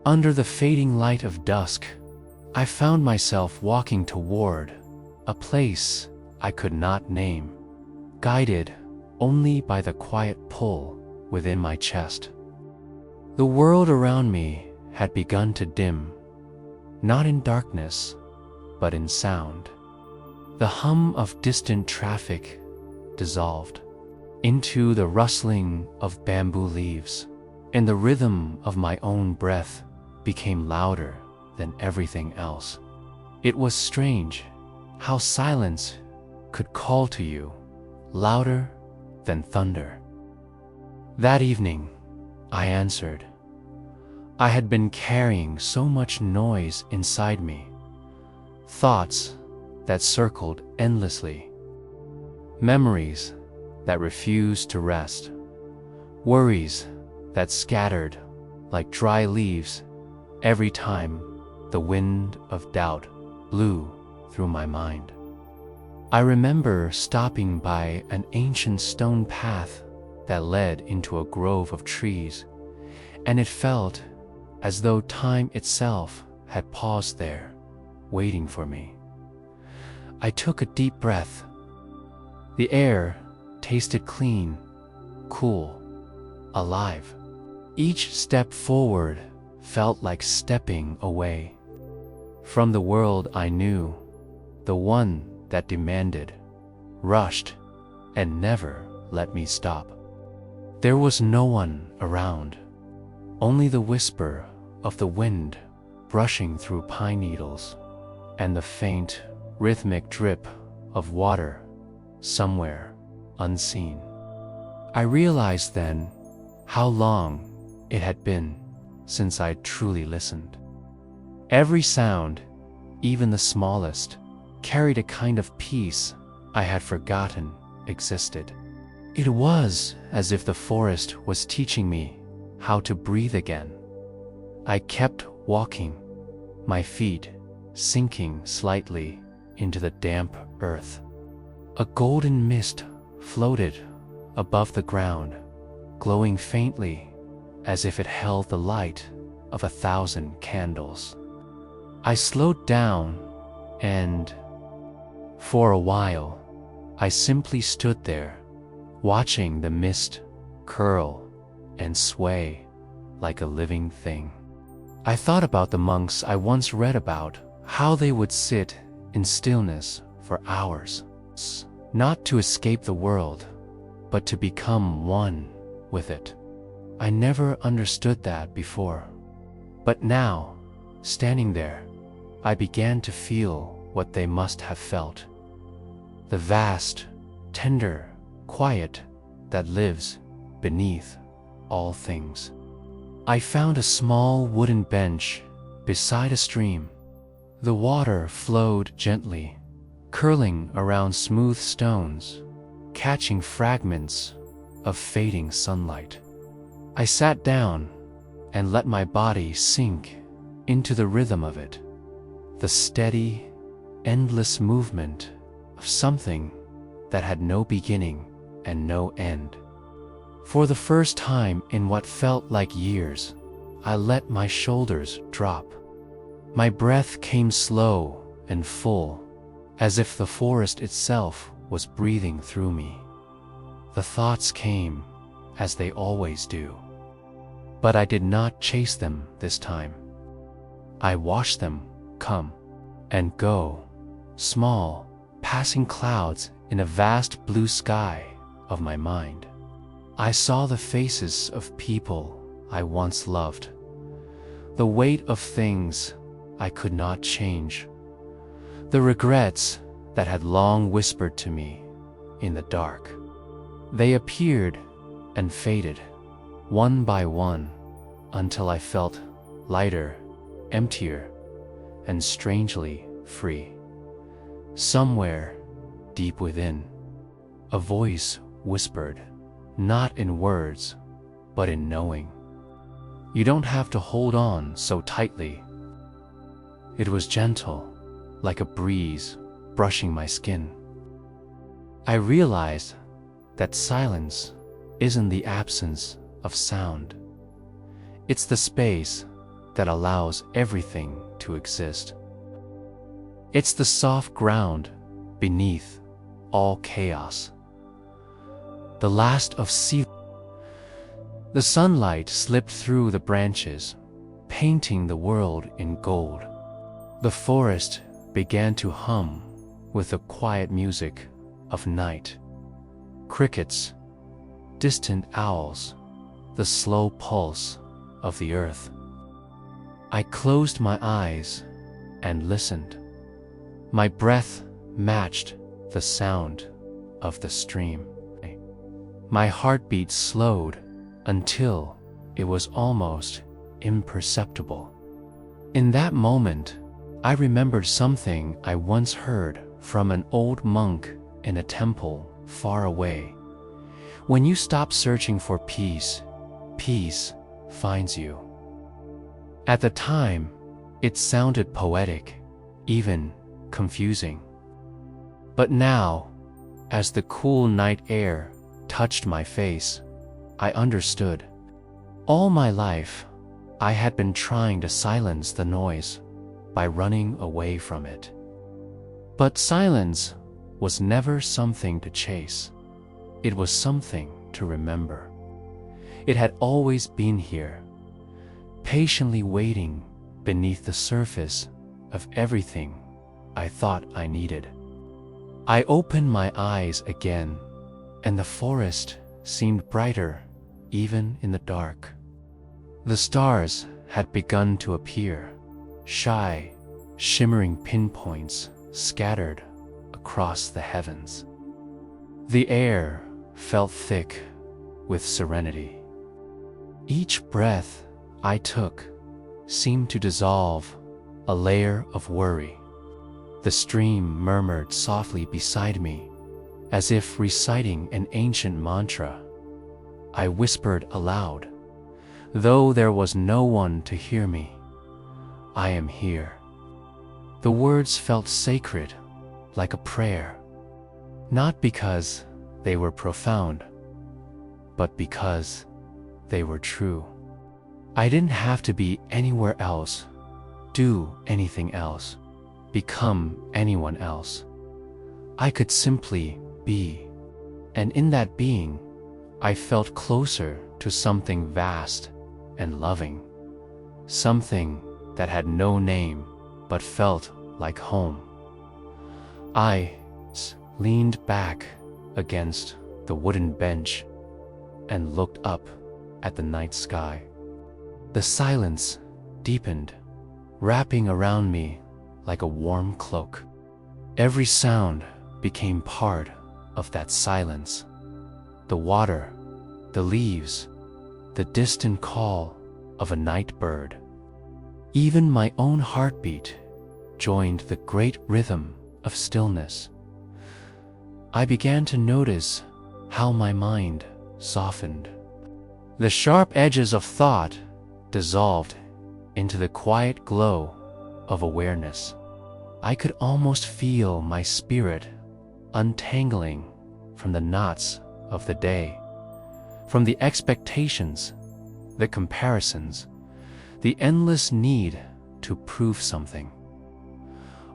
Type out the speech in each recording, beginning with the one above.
Under the fading light of dusk, I found myself walking toward a place I could not name, guided only by the quiet pull within my chest. The world around me had begun to dim, not in darkness, but in sound. The hum of distant traffic dissolved into the rustling of bamboo leaves, and the rhythm of my own breath became louder than everything else. It was strange how silence could call to you, louder than thunder. That evening, I answered. I had been carrying so much noise inside me, thoughts that circled endlessly, memories that refused to rest, worries that scattered like dry leaves every time the wind of doubt blew through my mind. I remember stopping by an ancient stone path that led into a grove of trees, and it felt as though time itself had paused there, waiting for me. I took a deep breath. The air tasted clean, cool, alive. Each step forward felt like stepping away from the world I knew, the one that demanded, rushed, and never let me stop. There was no one around, only the whisper of the wind brushing through pine needles and the faint, rhythmic drip of water somewhere unseen. I realized then how long it had been since I'd truly listened. Every sound, even the smallest, carried a kind of peace I had forgotten existed. It was as if the forest was teaching me how to breathe again. I kept walking, my feet sinking slightly into the damp earth. A golden mist floated above the ground, glowing faintly as if it held the light of 1,000 candles. I slowed down and, for a while, I simply stood there, watching the mist curl and sway like a living thing. I thought about the monks I once read about, how they would sit in stillness for hours, not to escape the world, but to become one with it. I never understood that before. But now, standing there, I began to feel what they must have felt. The vast, tender quiet that lives beneath all things. I found a small wooden bench beside a stream. The water flowed gently, curling around smooth stones, catching fragments of fading sunlight. I sat down and let my body sink into the rhythm of it, the steady, endless movement of something that had no beginning and no end. For the first time in what felt like years, I let my shoulders drop. My breath came slow and full, as if the forest itself was breathing through me. The thoughts came, as they always do. But I did not chase them this time. I watched them come and go, small, passing clouds in a vast blue sky of my mind. I saw the faces of people I once loved, the weight of things I could not change, the regrets that had long whispered to me in the dark. They appeared and faded, one by one, until I felt lighter, emptier, and strangely free. Somewhere deep within, a voice whispered, not in words, but in knowing. You don't have to hold on so tightly. It was gentle, like a breeze brushing my skin. I realized that silence isn't the absence of sound. It's the space that allows everything to exist. It's the soft ground beneath all chaos. The last of sea. The sunlight slipped through the branches, painting the world in gold. The forest began to hum with the quiet music of night. Crickets, distant owls, the slow pulse of the earth. I closed my eyes and listened. My breath matched the sound of the stream. My heartbeat slowed until it was almost imperceptible. In that moment, I remembered something I once heard from an old monk in a temple far away. When you stop searching for peace, peace finds you. At the time, it sounded poetic, even confusing. But now, as the cool night air touched my face, I understood. All my life, I had been trying to silence the noise by running away from it. But silence was never something to chase. It was something to remember. It had always been here, patiently waiting beneath the surface of everything I thought I needed. I opened my eyes again, and the forest seemed brighter even in the dark. The stars had begun to appear, shy, shimmering pinpoints scattered across the heavens. The air felt thick with serenity. Each breath I took seemed to dissolve a layer of worry. The stream murmured softly beside me, as if reciting an ancient mantra. I whispered aloud, though there was no one to hear me, "I am here." The words felt sacred, like a prayer, not because they were profound, but because they were true. I didn't have to be anywhere else, do anything else, become anyone else. I could simply be, and in that being, I felt closer to something vast and loving, something that had no name but felt like home. I leaned back against the wooden bench and looked up at the night sky. The silence deepened, wrapping around me like a warm cloak. Every sound became part of that silence. The water, the leaves, the distant call of a night bird. Even my own heartbeat joined the great rhythm of stillness. I began to notice how my mind softened. The sharp edges of thought dissolved into the quiet glow of awareness. I could almost feel my spirit untangling from the knots of the day, from the expectations, the comparisons, the endless need to prove something.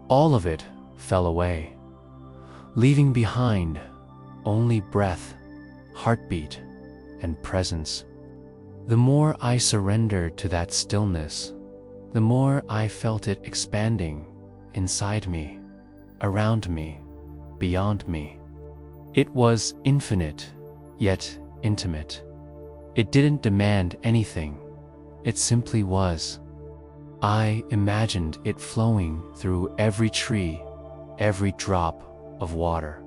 All of it fell away, leaving behind only breath, heartbeat, and presence. The more I surrendered to that stillness, the more I felt it expanding inside me, around me, beyond me. It was infinite, yet intimate. It didn't demand anything. It simply was. I imagined it flowing through every tree, every drop of water,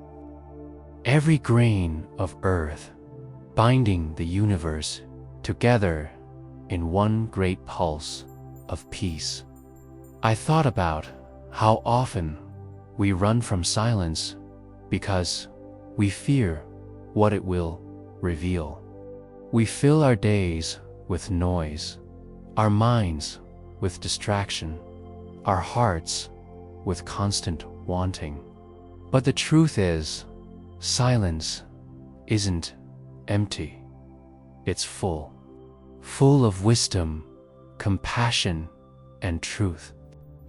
every grain of earth, binding the universe together in one great pulse of peace. I thought about how often we run from silence because we fear what it will reveal. We fill our days with noise, our minds with distraction, our hearts with constant wanting. But the truth is, silence isn't empty. It's full of wisdom, compassion, and truth.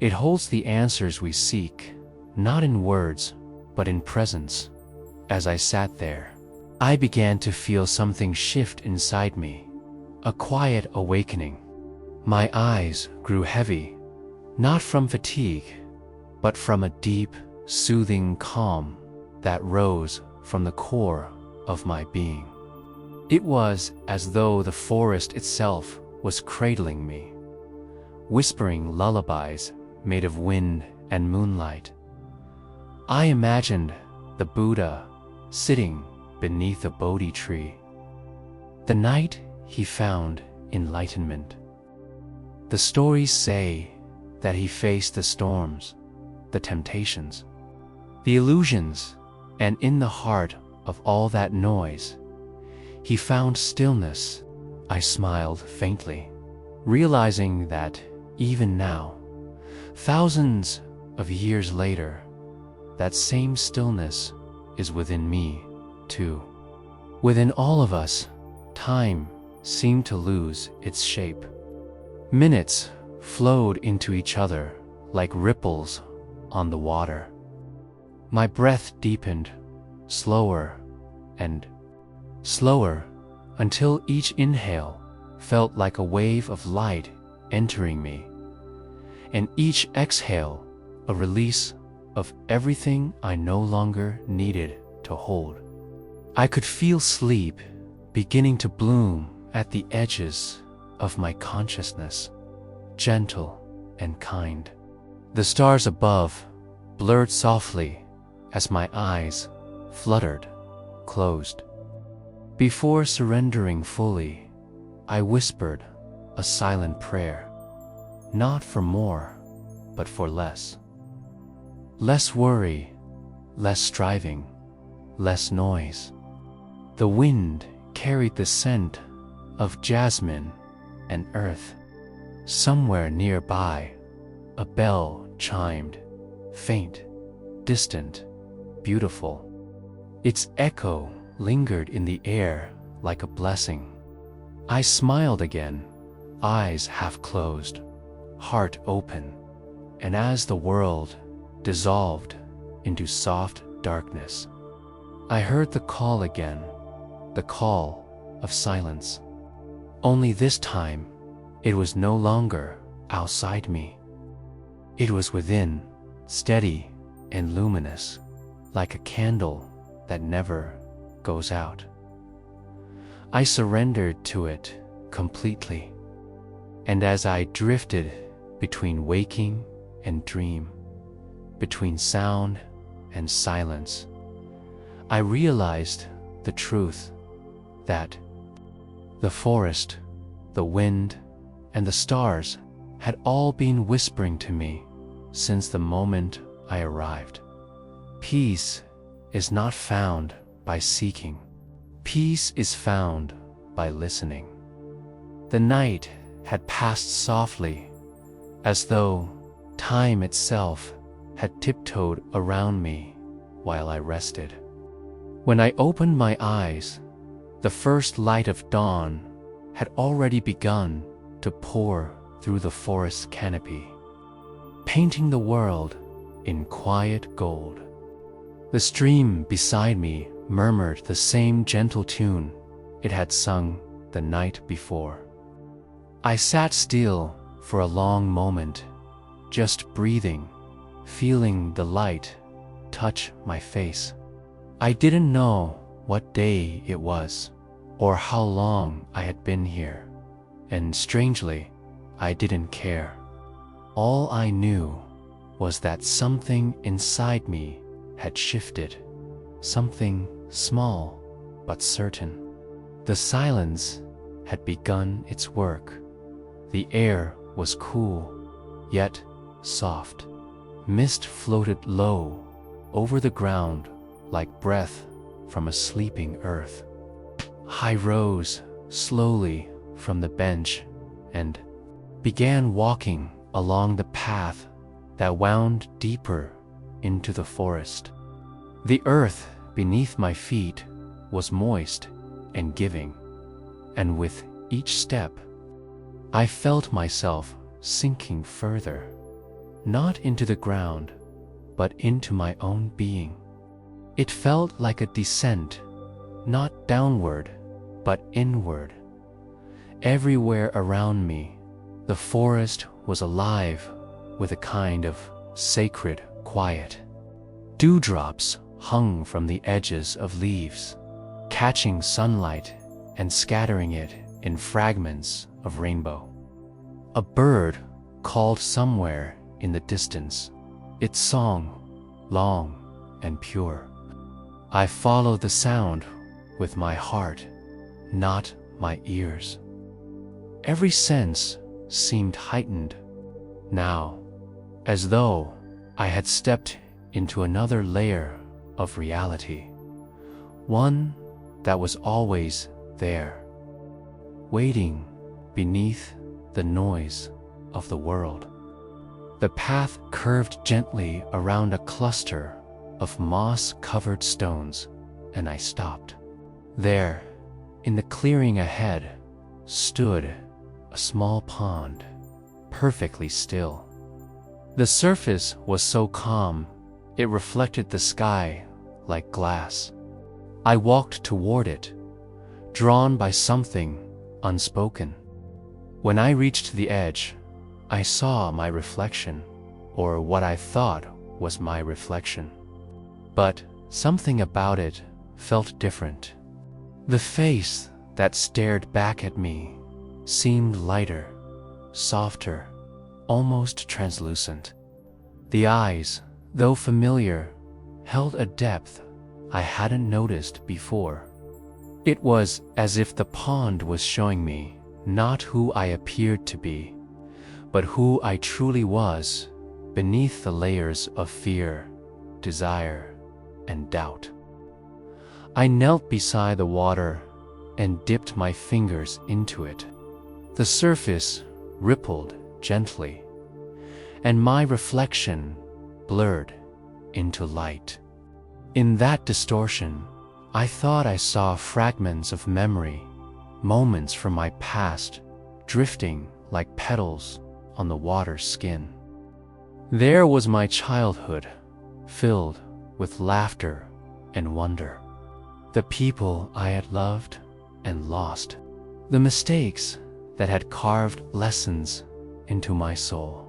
It holds the answers we seek, not in words, but in presence. As I sat there, I began to feel something shift inside me, a quiet awakening. My eyes grew heavy, not from fatigue, but from a deep, soothing calm that rose from the core of my being. It was as though the forest itself was cradling me, whispering lullabies made of wind and moonlight. I imagined the Buddha sitting beneath a Bodhi tree, the night he found enlightenment. The stories say that he faced the storms, the temptations, the illusions, and in the heart of all that noise, he found stillness. I smiled faintly, realizing that even now, thousands of years later, that same stillness is within me, too. Within all of us, time seemed to lose its shape. Minutes flowed into each other like ripples on the water. My breath deepened, slower and slower, until each inhale felt like a wave of light entering me, and each exhale a release of everything I no longer needed to hold. I could feel sleep beginning to bloom at the edges of my consciousness, gentle and kind. The stars above blurred softly as my eyes fluttered, closed. Before surrendering fully, I whispered a silent prayer, not for more, but for less. Less worry, less striving, less noise. The wind carried the scent of jasmine and earth. Somewhere nearby, a bell chimed, faint, distant, beautiful. Its echo lingered in the air like a blessing. I smiled again, eyes half closed, heart open, and as the world dissolved into soft darkness, I heard the call again, the call of silence. Only this time, it was no longer outside me. It was within, steady and luminous, like a candle that never goes out. I surrendered to it completely, and as I drifted between waking and dream, between sound and silence, I realized the truth that the forest, the wind, and the stars had all been whispering to me since the moment I arrived. Peace is not found by seeking. Peace is found by listening. The night had passed softly, as though time itself had tiptoed around me while I rested. When I opened my eyes, the first light of dawn had already begun to pour through the forest's canopy, painting the world in quiet gold. The stream beside me murmured the same gentle tune it had sung the night before. I sat still for a long moment, just breathing, feeling the light touch my face. I didn't know what day it was, or how long I had been here, and strangely, I didn't care. All I knew was that something inside me had shifted, something small but certain. The silence had begun its work. The air was cool, yet soft. Mist floated low over the ground like breath from a sleeping earth. I rose slowly from the bench and began walking along the path that wound deeper into the forest. The earth beneath my feet was moist and giving, and with each step, I felt myself sinking further, not into the ground, but into my own being. It felt like a descent, not downward, but inward. Everywhere around me, the forest was alive with a kind of sacred quiet. Dewdrops hung from the edges of leaves, catching sunlight and scattering it in fragments of rainbow. A bird called somewhere in the distance, its song long and pure. I followed the sound with my heart, not my ears. Every sense seemed heightened now, as though I had stepped into another layer of reality, one that was always there, waiting beneath the noise of the world. The path curved gently around a cluster of moss-covered stones, and I stopped. There, in the clearing ahead, stood a small pond, perfectly still. The surface was so calm, it reflected the sky like glass. I walked toward it, drawn by something unspoken. When I reached the edge, I saw my reflection, or what I thought was my reflection. But something about it felt different. The face that stared back at me seemed lighter, softer, almost translucent. The eyes, though familiar, held a depth I hadn't noticed before. It was as if the pond was showing me not who I appeared to be, but who I truly was beneath the layers of fear, desire, and doubt. I knelt beside the water and dipped my fingers into it. The surface rippled gently, and my reflection blurred into light. In that distortion, I thought I saw fragments of memory, moments from my past, drifting like petals on the water's skin. There was my childhood, filled with laughter and wonder. The people I had loved and lost. The mistakes that had carved lessons into my soul.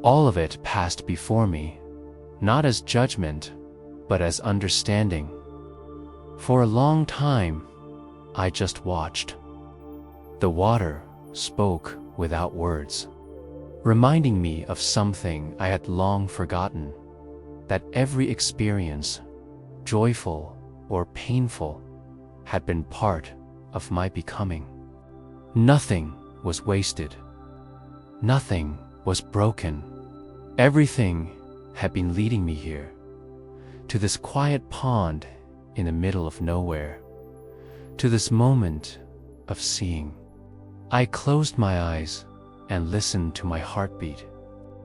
All of it passed before me, not as judgment, but as understanding. For a long time, I just watched. The water spoke without words, reminding me of something I had long forgotten, that every experience, joyful or painful, had been part of my becoming. Nothing was wasted. Nothing was broken. Everything had been leading me here, to this quiet pond in the middle of nowhere, to this moment of seeing. I closed my eyes and listened to my heartbeat.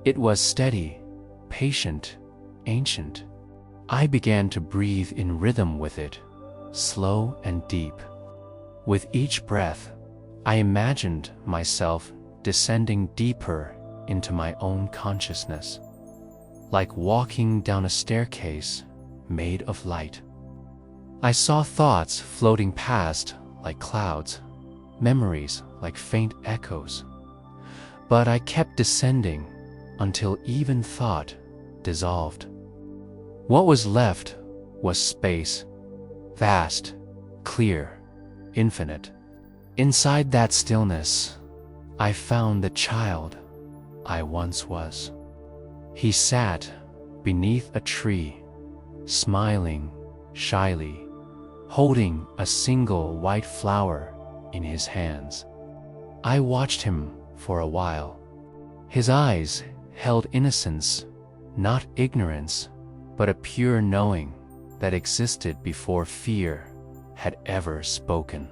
It was steady, patient, ancient. I began to breathe in rhythm with it, slow and deep. With each breath, I imagined myself descending deeper into my own consciousness, like walking down a staircase made of light. I saw thoughts floating past like clouds, memories like faint echoes. But I kept descending until even thought dissolved. What was left was space, vast, clear, infinite. Inside that stillness, I found the child I once was. He sat beneath a tree, smiling shyly, holding a single white flower in his hands. I watched him for a while. His eyes held innocence, not ignorance, but a pure knowing that existed before fear had ever spoken.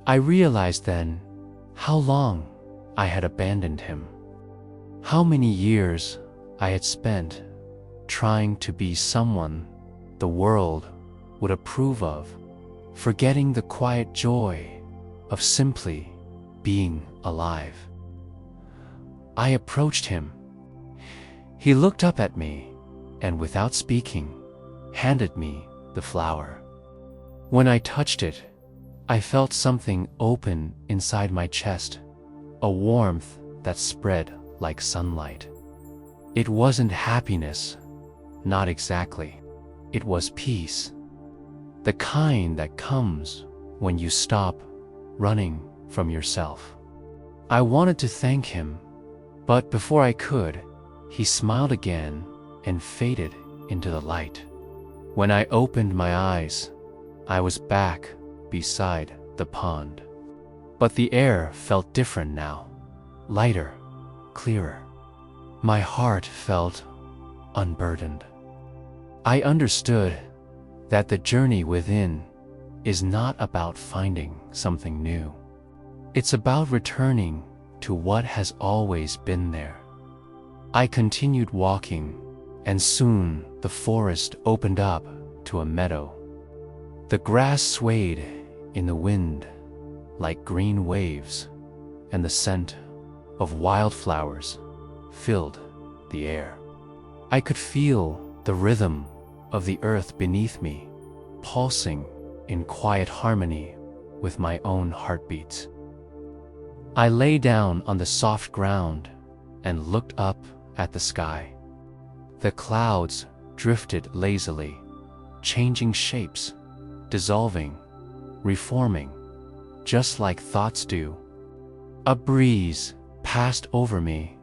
I realized then how long I had abandoned him, how many years I had spent trying to be someone the world would approve of, forgetting the quiet joy of simply being alive. I approached him. He looked up at me and, without speaking, handed me the flower. When I touched it, I felt something open inside my chest, a warmth that spread like sunlight. It wasn't happiness, not exactly. It was peace, the kind that comes when you stop running from yourself. I wanted to thank him, but before I could, he smiled again and faded into the light. When I opened my eyes, I was back beside the pond. But the air felt different now, lighter, clearer. My heart felt unburdened. I understood that the journey within is not about finding something new. It's about returning to what has always been there. I continued walking, and soon the forest opened up to a meadow. The grass swayed in the wind like green waves, and the scent of wildflowers filled the air. I could feel the rhythm of the earth beneath me, pulsing in quiet harmony with my own heartbeats. I lay down on the soft ground and looked up at the sky. The clouds drifted lazily, changing shapes, dissolving, reforming, just like thoughts do. A breeze passed over me,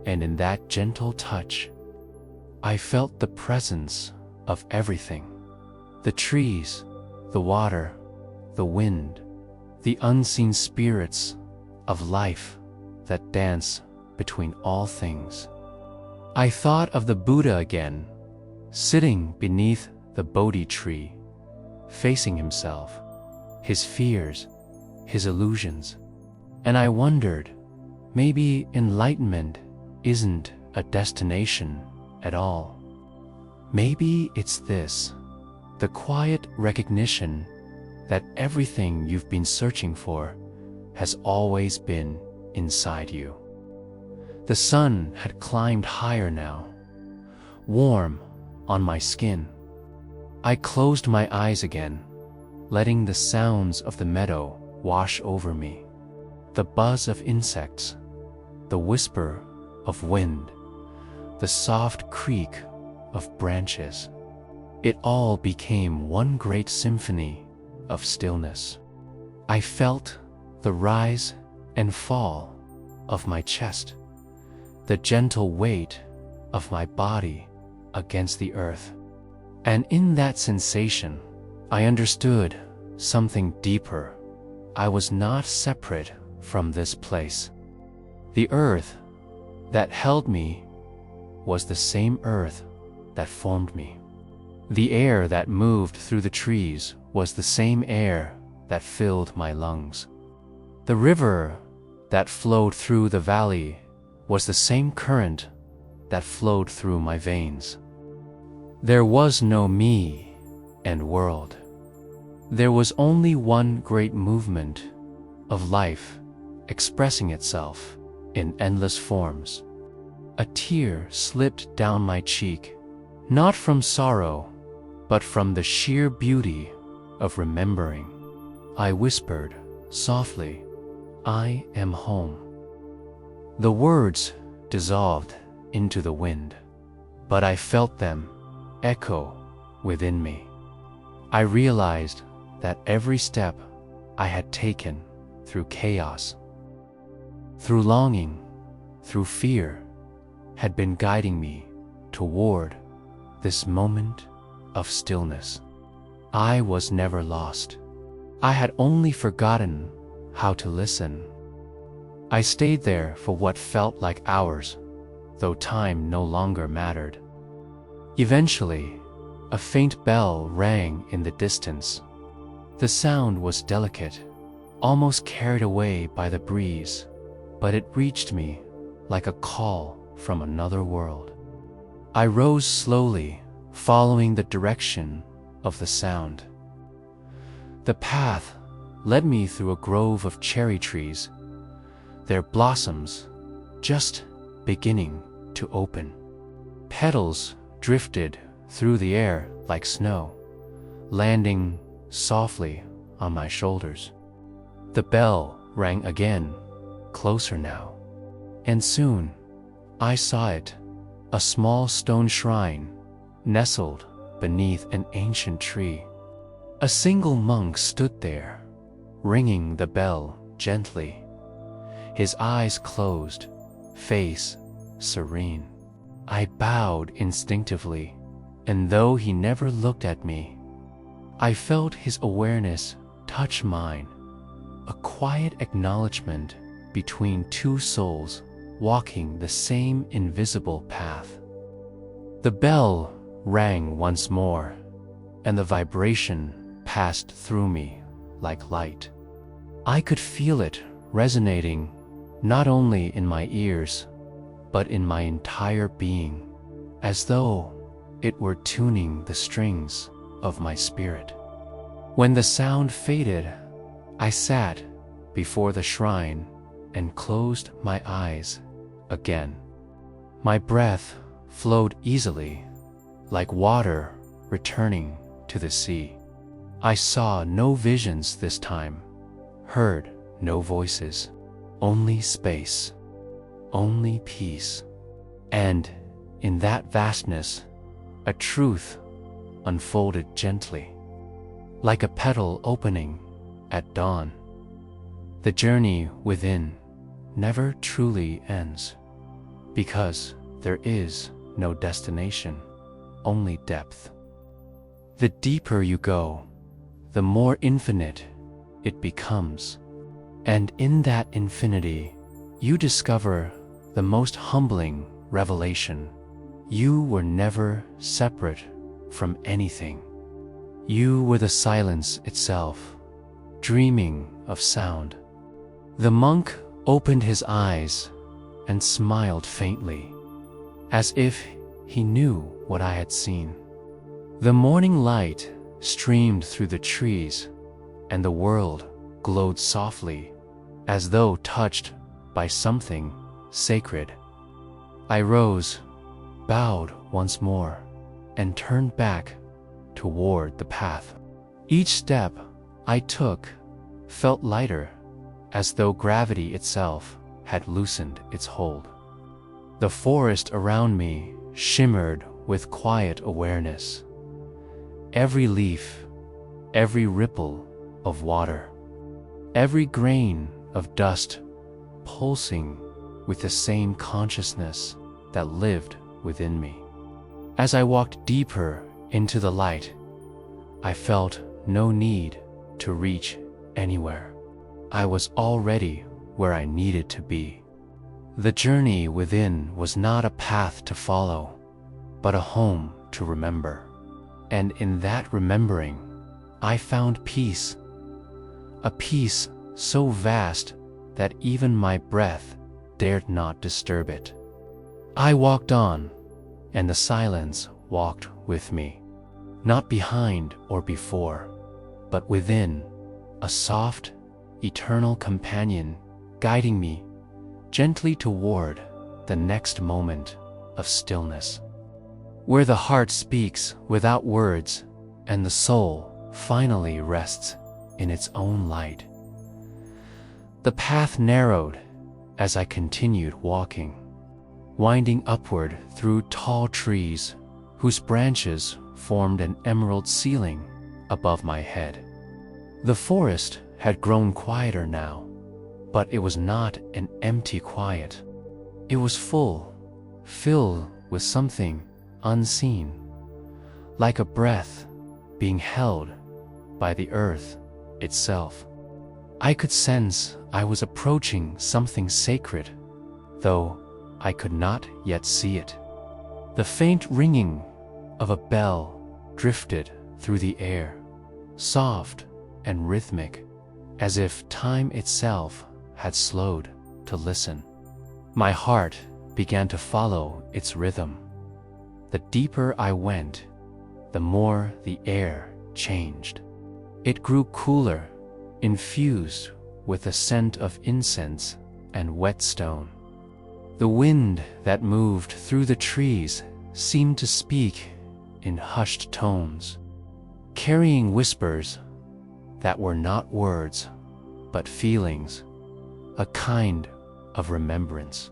and in that gentle touch, I felt the presence of everything. The trees, the water, the wind, the unseen spirits of life that dance between all things. I thought of the Buddha again, sitting beneath the Bodhi tree, facing himself, his fears, his illusions. And I wondered, maybe enlightenment isn't a destination at all. Maybe it's this, the quiet recognition that everything you've been searching for has always been inside you. The sun had climbed higher now, warm on my skin. I closed my eyes again, letting the sounds of the meadow wash over me. The buzz of insects, the whisper of wind, the soft creak of branches. It all became one great symphony of stillness. I felt the rise and fall of my chest, the gentle weight of my body against the earth. And in that sensation, I understood something deeper. I was not separate from this place. The earth that held me was the same earth that formed me. The air that moved through the trees was the same air that filled my lungs. The river that flowed through the valley was the same current that flowed through my veins. There was no me and world. There was only one great movement of life expressing itself in endless forms. A tear slipped down my cheek, not from sorrow, but from the sheer beauty of remembering. I whispered softly, "I am home." The words dissolved into the wind, but I felt them echo within me. I realized that every step I had taken through chaos, through longing, through fear, had been guiding me toward this moment of stillness. I was never lost. I had only forgotten how to listen. I stayed there for what felt like hours, though time no longer mattered. Eventually, a faint bell rang in the distance. The sound was delicate, almost carried away by the breeze, but it reached me like a call from another world. I rose slowly, following the direction of the sound. The path led me through a grove of cherry trees. their blossoms just beginning to open. Petals drifted through the air like snow, landing softly on my shoulders. The bell rang again, closer now. And soon, I saw it, a small stone shrine, nestled beneath an ancient tree. A single monk stood there, ringing the bell gently, his eyes closed, face serene. I bowed instinctively, and though he never looked at me, I felt his awareness touch mine, a quiet acknowledgement between two souls walking the same invisible path. The bell rang once more, and the vibration passed through me like light. I could feel it resonating not only in my ears, but in my entire being, as though it were tuning the strings of my spirit. When the sound faded, I sat before the shrine and closed my eyes again. My breath flowed easily, like water returning to the sea. I saw no visions this time, heard no voices, only space, only peace. And in that vastness, a truth unfolded gently, like a petal opening at dawn. The journey within never truly ends, because there is no destination, only depth. The deeper you go, the more infinite it becomes. And in that infinity, you discover the most humbling revelation. You were never separate from anything. You were the silence itself, dreaming of sound. The monk opened his eyes and smiled faintly, as if he knew what I had seen. The morning light streamed through the trees, and the world glowed softly, as though touched by something sacred. I rose, bowed once more, and turned back toward the path. Each step I took felt lighter, as though gravity itself had loosened its hold. The forest around me shimmered with quiet awareness. Every leaf, every ripple of water, every grain of dust pulsing with the same consciousness that lived within me. As I walked deeper into the light, I felt no need to reach anywhere. I was already where I needed to be. The journey within was not a path to follow, but a home to remember. And in that remembering, I found peace, a peace so vast that even my breath dared not disturb it. I walked on, and the silence walked with me, not behind or before, but within, a soft, eternal companion guiding me gently toward the next moment of stillness, where the heart speaks without words and the soul finally rests in its own light. The path narrowed as I continued walking, winding upward through tall trees whose branches formed an emerald ceiling above my head. The forest had grown quieter now, but it was not an empty quiet. It was full, filled with something unseen, like a breath being held by the earth itself. I could sense I was approaching something sacred, though I could not yet see it. The faint ringing of a bell drifted through the air, soft and rhythmic, as if time itself had slowed to listen. My heart began to follow its rhythm. The deeper I went, the more the air changed. It grew cooler, infused with a scent of incense and wet stone. The wind that moved through the trees seemed to speak in hushed tones, carrying whispers that were not words, but feelings, a kind of remembrance.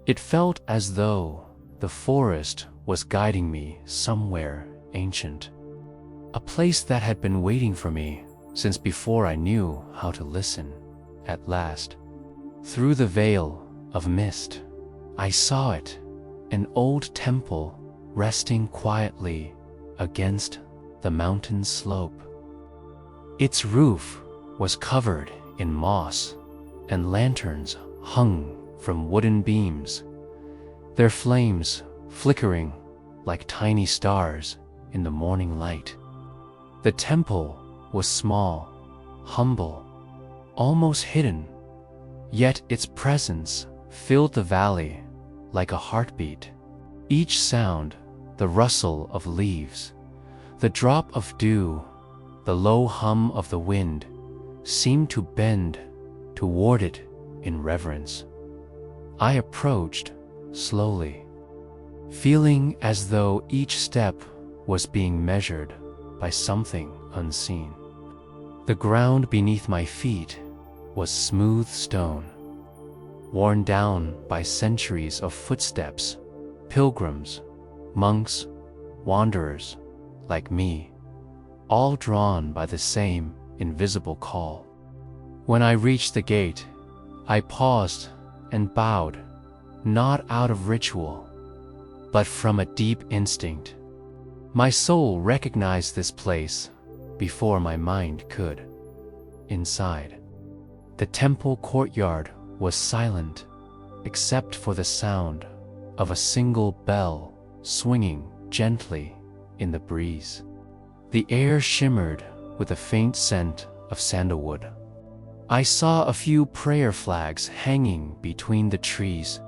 It felt as though the forest was guiding me somewhere ancient, a place that had been waiting for me since before I knew how to listen. At last, through the veil of mist, I saw it, an old temple resting quietly against the mountain slope. Its roof was covered in moss, and lanterns hung from wooden beams, their flames flickering like tiny stars in the morning light. The temple was small, humble, almost hidden, yet its presence filled the valley like a heartbeat. Each sound, the rustle of leaves, the drop of dew, the low hum of the wind, seemed to bend toward it in reverence. I approached slowly, feeling as though each step was being measured by something unseen. The ground beneath my feet was smooth stone, worn down by centuries of footsteps, pilgrims, monks, wanderers like me, all drawn by the same invisible call. When I reached the gate, I paused and bowed, not out of ritual, but from a deep instinct. My soul recognized this place before my mind could. Inside, the temple courtyard was silent except for the sound of a single bell swinging gently in the breeze. The air shimmered with a faint scent of sandalwood. I saw a few prayer flags hanging between the trees,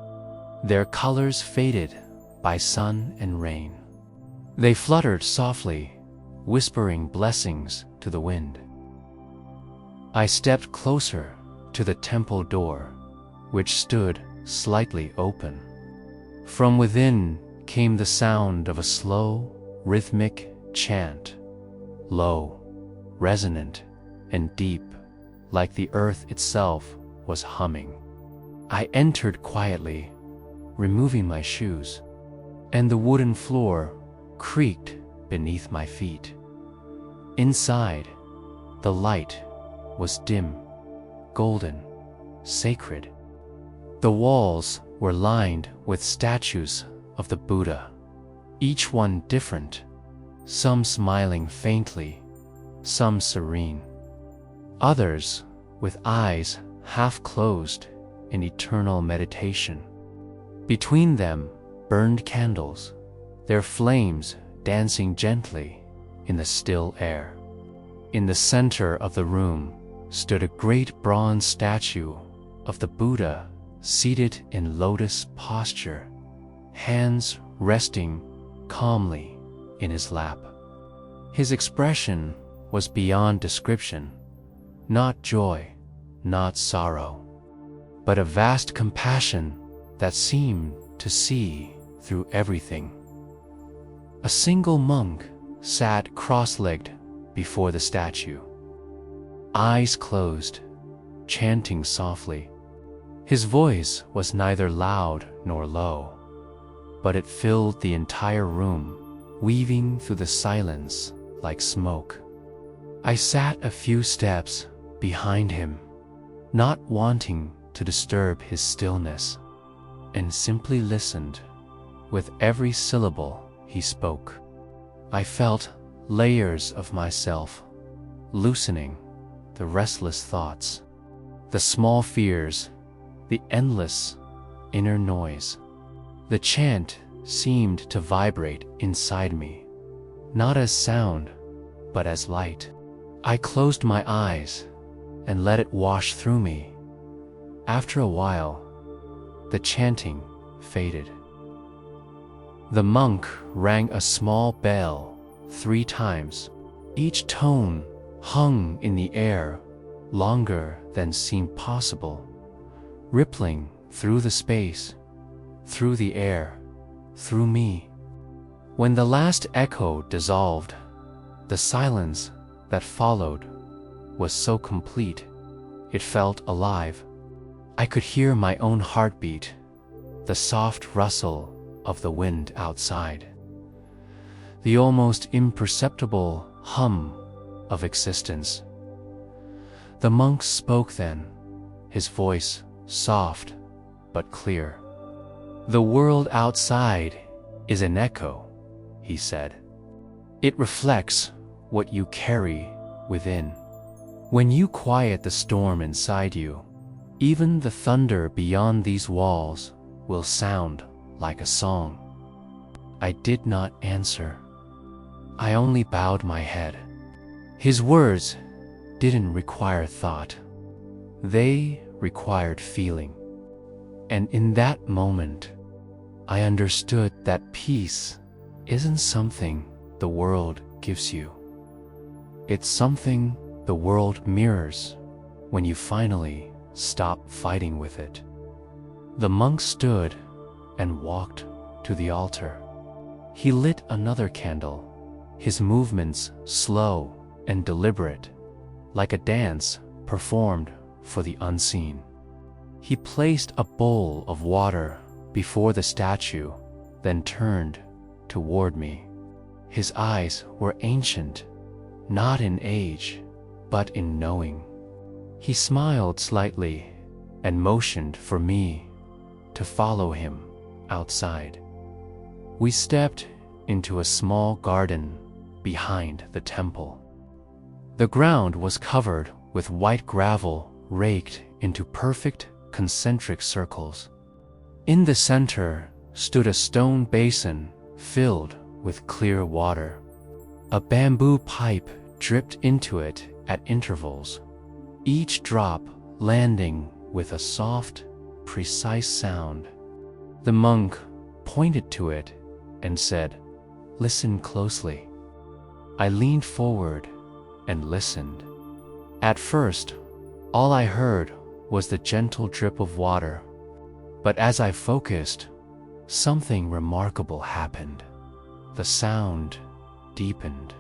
their colors faded by sun and rain. They fluttered softly, whispering blessings to the wind. I stepped closer to the temple door, which stood slightly open. From within came the sound of a slow, rhythmic chant, low, resonant, and deep, like the earth itself was humming. I entered quietly, removing my shoes, and the wooden floor creaked beneath my feet. Inside, the light was dim, golden, sacred. The walls were lined with statues of the Buddha, each one different, some smiling faintly, some serene, others with eyes half closed in eternal meditation. Between them burned candles, their flames dancing gently in the still air. In the center of the room stood a great bronze statue of the Buddha seated in lotus posture, hands resting calmly in his lap. His expression was beyond description, not joy, not sorrow, but a vast compassion that seemed to see through everything. A single monk sat cross-legged before the statue, eyes closed, chanting softly. His voice was neither loud nor low, but it filled the entire room, weaving through the silence like smoke. I sat a few steps behind him, not wanting to disturb his stillness, and simply listened. With every syllable he spoke, I felt layers of myself loosening, the restless thoughts, the small fears, the endless inner noise. The chant seemed to vibrate inside me, not as sound, but as light. I closed my eyes and let it wash through me. After a while, the chanting faded. The monk rang a small bell 3 times. Each tone hung in the air longer than seemed possible, rippling through the space, through the air, through me. When the last echo dissolved, the silence that followed was so complete, it felt alive. I could hear my own heartbeat, the soft rustle of the wind outside, the almost imperceptible hum of existence. The monk spoke then, his voice soft but clear. "The world outside is an echo," he said. "It reflects what you carry within. When you quiet the storm inside you, even the thunder beyond these walls will sound like a song." I did not answer. I only bowed my head. His words didn't require thought. They required feeling. And in that moment, I understood that peace isn't something the world gives you. It's something the world mirrors when you finally stop fighting with it. The monk stood and walked to the altar. He lit another candle, his movements slow and deliberate, like a dance performed for the unseen. He placed a bowl of water before the statue, then turned toward me. His eyes were ancient, not in age, but in knowing. He smiled slightly and motioned for me to follow him outside. We stepped into a small garden behind the temple. The ground was covered with white gravel raked into perfect concentric circles. In the center stood a stone basin filled with clear water. A bamboo pipe dripped into it at intervals, each drop landing with a soft, precise sound. The monk pointed to it and said, "Listen closely." I leaned forward and listened. At first, all I heard was the gentle drip of water, but as I focused, something remarkable happened. The sound deepened.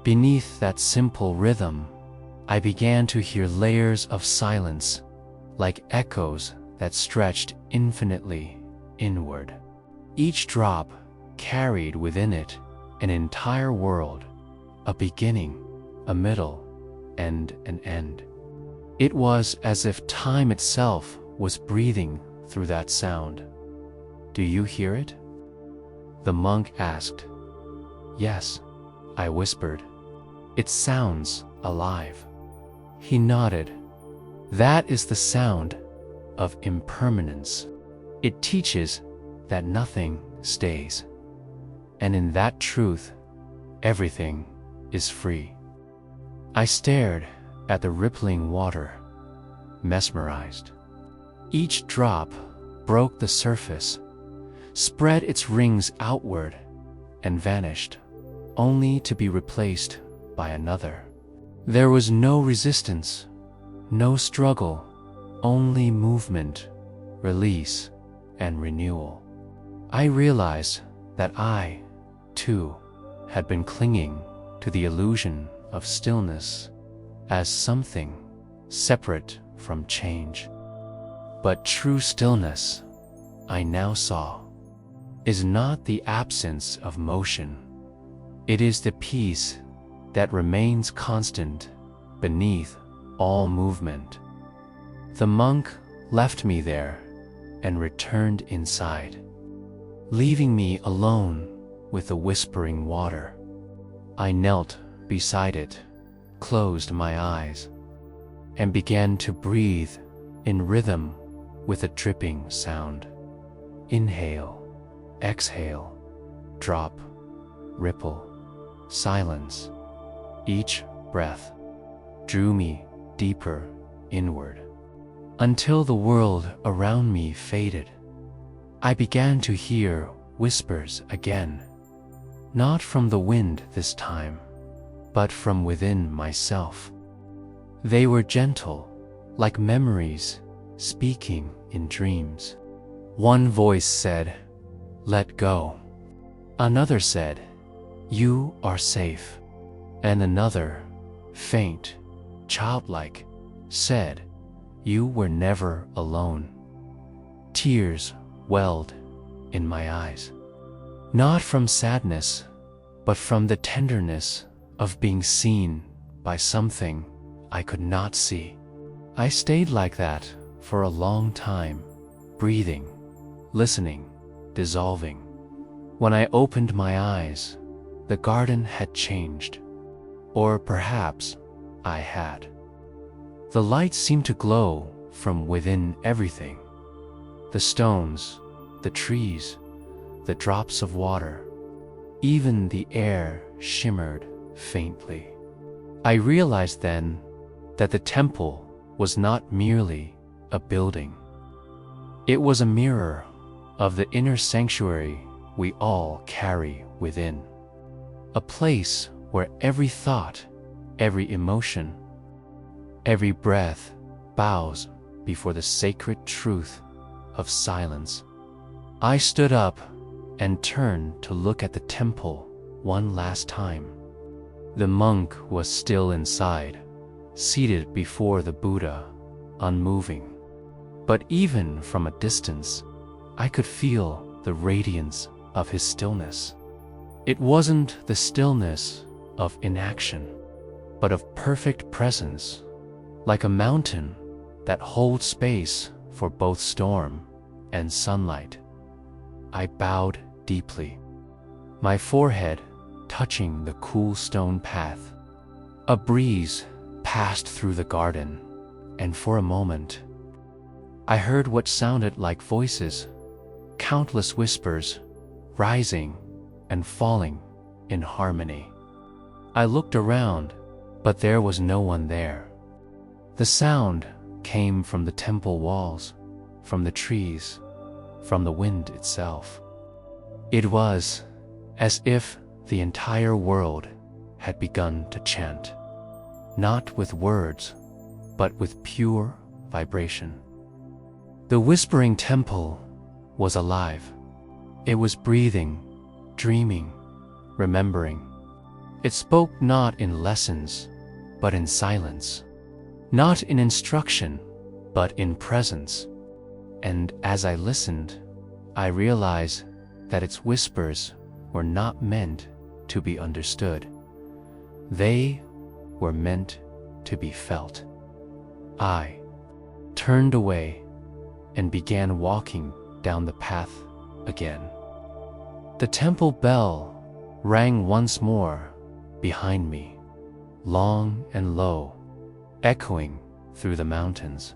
Beneath that simple rhythm, I began to hear layers of silence, like echoes that stretched infinitely inward. Each drop carried within it an entire world, a beginning, a middle, and an end. It was as if time itself was breathing through that sound. "Do you hear it?" the monk asked. "Yes," I whispered. "It sounds alive." He nodded. "That is the sound of impermanence. It teaches that nothing stays. And in that truth, everything is free." I stared at the rippling water, mesmerized. Each drop broke the surface, spread its rings outward, and vanished, only to be replaced by another. There was no resistance, no struggle, only movement, release, and renewal. I realized that I, too, had been clinging to the illusion of stillness as something separate from change. But true stillness, I now saw, is not the absence of motion. It is the peace that remains constant beneath all movement. The monk left me there and returned inside, leaving me alone with the whispering water. I knelt beside it, closed my eyes, and began to breathe in rhythm with a dripping sound. Inhale, exhale, drop, ripple, silence. Each breath drew me deeper inward, until the world around me faded. I began to hear whispers again, not from the wind this time, but from within myself. They were gentle, like memories speaking in dreams. One voice said, "Let go." Another said, "You are safe." And another, faint, childlike, said, "You were never alone." Tears welled in my eyes, not from sadness, but from the tenderness of being seen by something I could not see. I stayed like that for a long time, breathing, listening, dissolving. When I opened my eyes, the garden had changed. Or perhaps I had. The light seemed to glow from within everything. The stones, the trees, the drops of water, even the air shimmered faintly. I realized then that the temple was not merely a building. It was a mirror of the inner sanctuary we all carry within. A place where every thought, every emotion, every breath bows before the sacred truth of silence. I stood up and turned to look at the temple one last time. The monk was still inside, seated before the Buddha, unmoving. But even from a distance, I could feel the radiance of his stillness. It wasn't the stillness of inaction, but of perfect presence, like a mountain that holds space for both storm and sunlight. I bowed deeply, my forehead touching the cool stone path. A breeze passed through the garden, and for a moment, I heard what sounded like voices, countless whispers, rising and falling in harmony. I looked around, but there was no one there. The sound came from the temple walls, from the trees, from the wind itself. It was as if the entire world had begun to chant, not with words, but with pure vibration. The whispering temple was alive. It was breathing, dreaming, remembering. It spoke not in lessons, but in silence, not in instruction, but in presence. And as I listened, I realized that its whispers were not meant to be understood. They were meant to be felt. I turned away and began walking down the path again. The temple bell rang once more behind me, long and low, echoing through the mountains.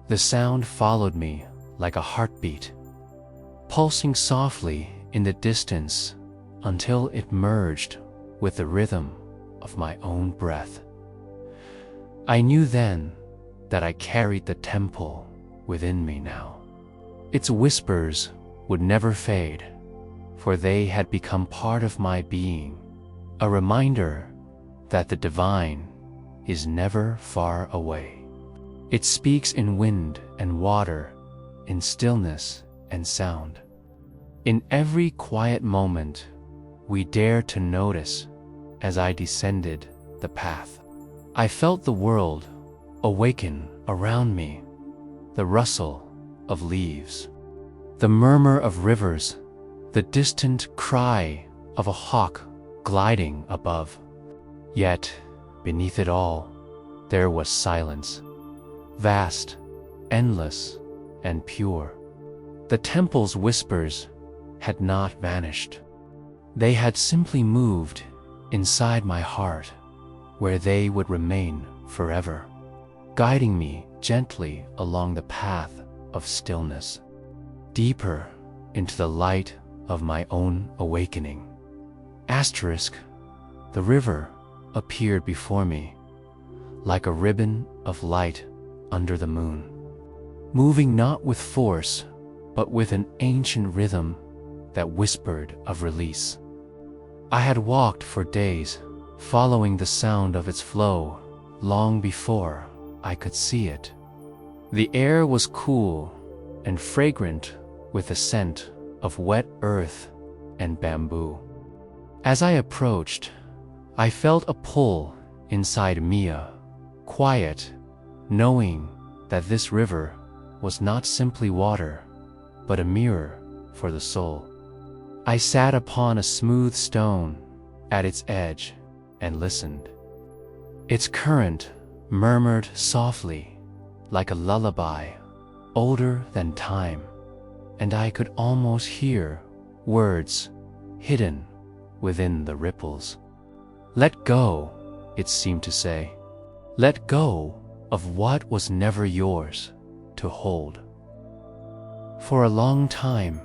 The sound followed me like a heartbeat, pulsing softly in the distance until it merged with the rhythm of my own breath. I knew then that I carried the temple within me now. Its whispers would never fade, for they had become part of my being, a reminder that the divine is never far away. It speaks in wind and water, in stillness and sound. In every quiet moment, we dare to notice as I descended the path. I felt the world awaken around me, the rustle of leaves, the murmur of rivers, the distant cry of a hawk gliding above. Yet, beneath it all, there was silence, vast, endless, and pure. The temple's whispers had not vanished. They had simply moved inside my heart, where they would remain forever, guiding me gently along the path of stillness, deeper into the light of my own awakening. Asterisk, the river appeared before me, like a ribbon of light under the moon, moving not with force, but with an ancient rhythm that whispered of release. I had walked for days, following the sound of its flow, long before I could see it. The air was cool, and fragrant with the scent of wet earth and bamboo. As I approached, I felt a pull inside Mia, quiet, knowing that this river was not simply water, but a mirror for the soul. I sat upon a smooth stone at its edge and listened. Its current murmured softly, like a lullaby, older than time, and I could almost hear words hidden within the ripples. Let go, it seemed to say. Let go of what was never yours to hold. For a long time,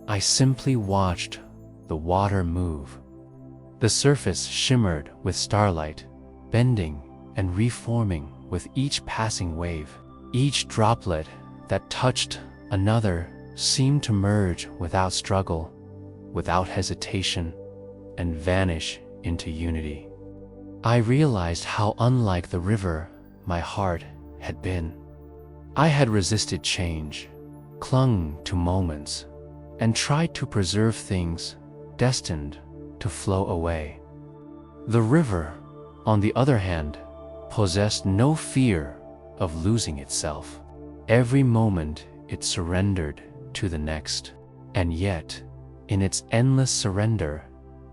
I simply watched the water move. The surface shimmered with starlight, bending and reforming with each passing wave. Each droplet that touched another seemed to merge without struggle, without hesitation, and vanish into unity. I realized how unlike the river my heart had been. I had resisted change, clung to moments, and tried to preserve things destined to flow away. The river, on the other hand, possessed no fear of losing itself. Every moment it surrendered to the next, and yet, in its endless surrender,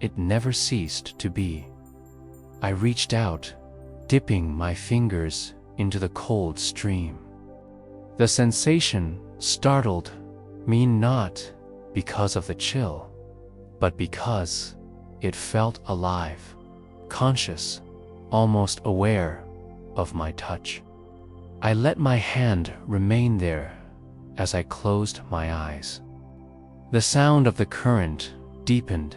it never ceased to be. I reached out, dipping my fingers into the cold stream. The sensation startled me not because of the chill, but because it felt alive, conscious, almost aware of my touch. I let my hand remain there as I closed my eyes. The sound of the current deepened,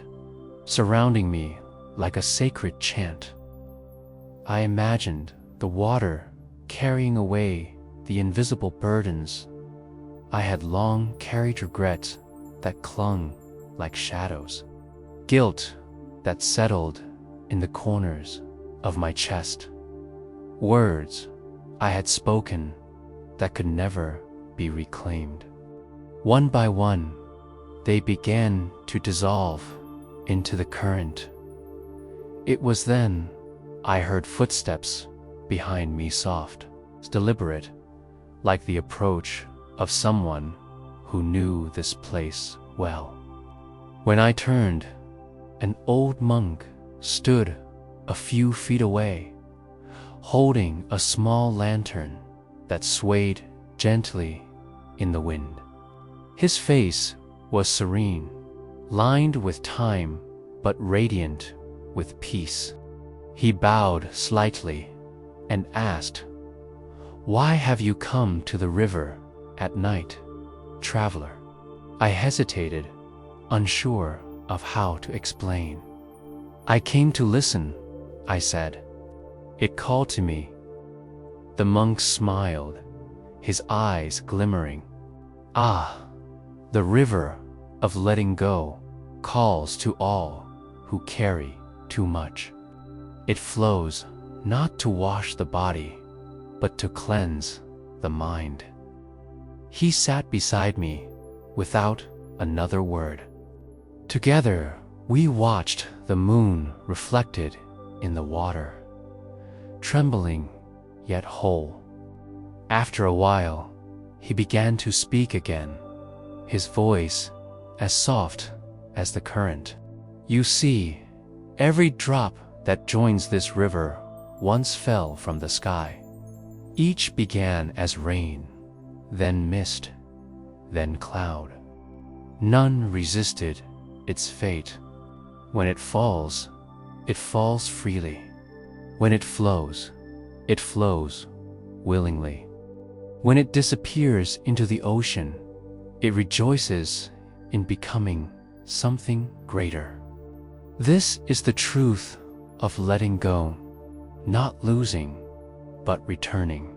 surrounding me like a sacred chant. I imagined the water carrying away the invisible burdens I had long carried, regrets that clung like shadows, guilt that settled in the corners of my chest, words I had spoken that could never be reclaimed. One by one, they began to dissolve into the current. It was then I heard footsteps behind me, soft, deliberate, like the approach of someone who knew this place well. When I turned, an old monk stood a few feet away, holding a small lantern that swayed gently in the wind. His face was serene, lined with time but radiant with peace. He bowed slightly and asked, "Why have you come to the river at night, traveler?" I hesitated, unsure of how to explain. "I came to listen," I said. "It called to me." The monk smiled, his eyes glimmering. "Ah, the river of letting go calls to all who carry too much. It flows not to wash the body, but to cleanse the mind." He sat beside me without another word. Together, we watched the moon reflected in the water, trembling yet whole. After a while, he began to speak again, his voice as soft as the current. "You see, every drop that joins this river once fell from the sky. Each began as rain, then mist, then cloud. None resisted its fate. When it falls freely. When it flows willingly. When it disappears into the ocean, it rejoices in becoming something greater. This is the truth of letting go, not losing, but returning."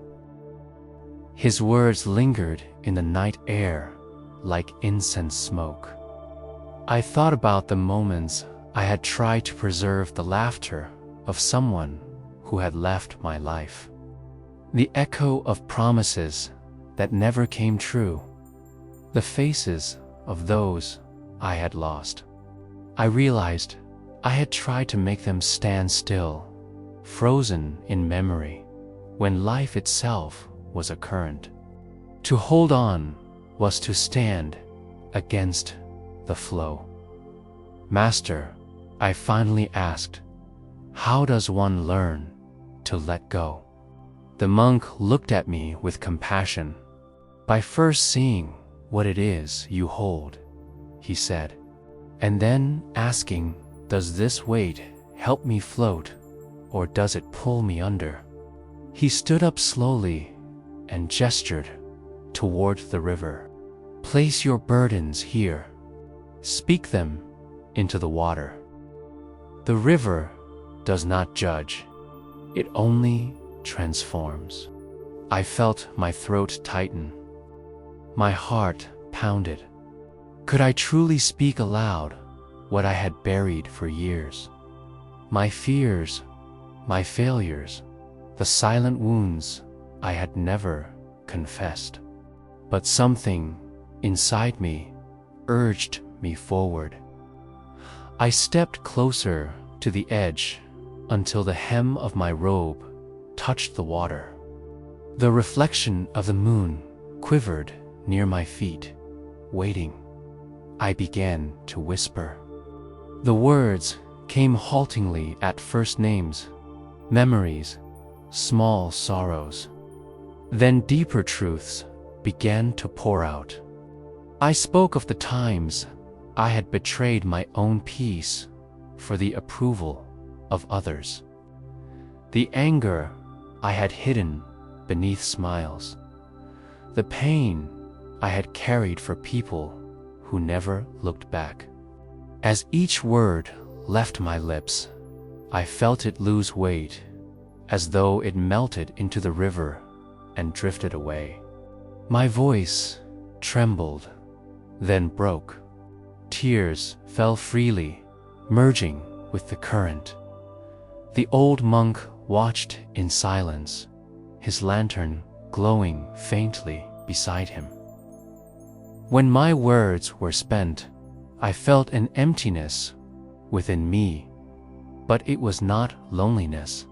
His words lingered in the night air like incense smoke. I thought about the moments I had tried to preserve the laughter of someone who had left my life. The echo of promises that never came true, the faces of those I had lost. I realized I had tried to make them stand still, frozen in memory, when life itself was a current. To hold on was to stand against the flow. Master, I finally asked, how does one learn to let go? The monk looked at me with compassion. By first seeing what it is you hold, he said, and then asking, does this weight help me float, or does it pull me under? He stood up slowly and gestured toward the river. Place your burdens here. Speak them into the water. The river does not judge. It only transforms. I felt my throat tighten. My heart pounded. Could I truly speak aloud what I had buried for years? My fears, my failures, the silent wounds I had never confessed. But something inside me urged me forward. I stepped closer to the edge until the hem of my robe touched the water. The reflection of the moon quivered near my feet, waiting. I began to whisper. The words came haltingly at first names, memories, small sorrows. Then deeper truths began to pour out. I spoke of the times I had betrayed my own peace for the approval of others. The anger I had hidden beneath smiles. The pain I had carried for people who never looked back. As each word left my lips, I felt it lose weight, as though it melted into the river and drifted away. My voice trembled, then broke. Tears fell freely, merging with the current. The old monk watched in silence, his lantern glowing faintly beside him. When my words were spent, I felt an emptiness within me, but it was not loneliness.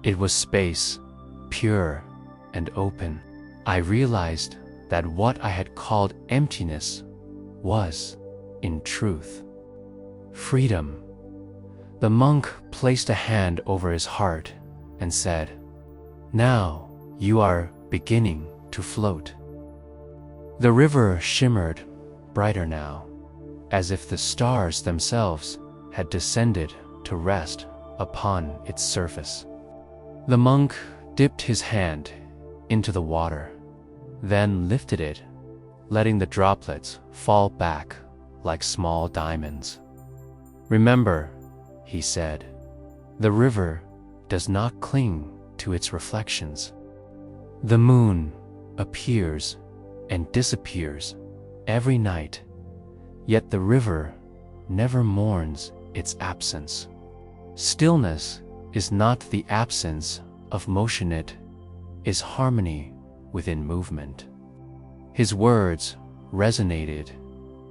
It was space, pure and open. I realized that what I had called emptiness was, in truth, freedom. The monk placed a hand over his heart and said, "Now you are beginning to float." The river shimmered brighter now, as if the stars themselves had descended to rest upon its surface. The monk dipped his hand into the water, then lifted it, letting the droplets fall back like small diamonds. "Remember," he said, "the river does not cling to its reflections. The moon appears and disappears every night, yet the river never mourns its absence. Stillness is not the absence of motion, it is harmony within movement." His words resonated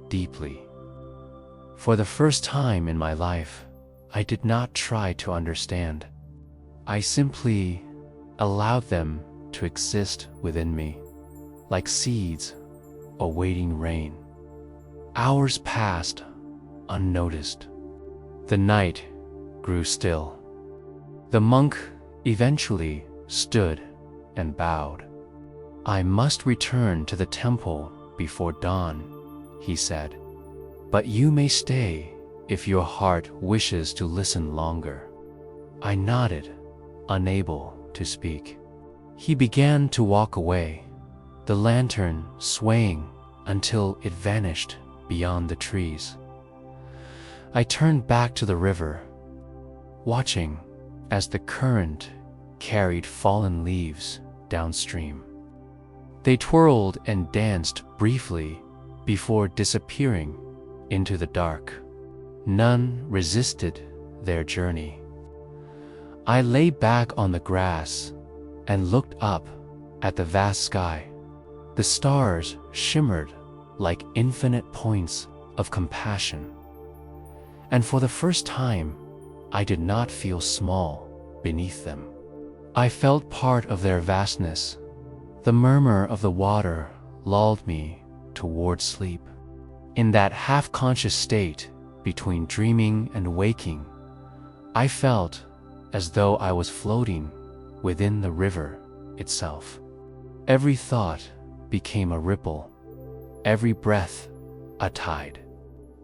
deeply. For the first time in my life, I did not try to understand. I simply allowed them to exist within me, like seeds awaiting rain. Hours passed unnoticed. The night grew still. The monk eventually stood and bowed. "I must return to the temple before dawn," he said, "but you may stay if your heart wishes to listen longer." I nodded, unable to speak. He began to walk away, the lantern swaying until it vanished beyond the trees. I turned back to the river, watching as the current carried fallen leaves downstream. They twirled and danced briefly before disappearing into the dark. None resisted their journey. I lay back on the grass and looked up at the vast sky. The stars shimmered like infinite points of compassion. And for the first time, I did not feel small beneath them. I felt part of their vastness. The murmur of the water lulled me toward sleep. In that half-conscious state between dreaming and waking, I felt as though I was floating within the river itself. Every thought became a ripple, every breath a tide.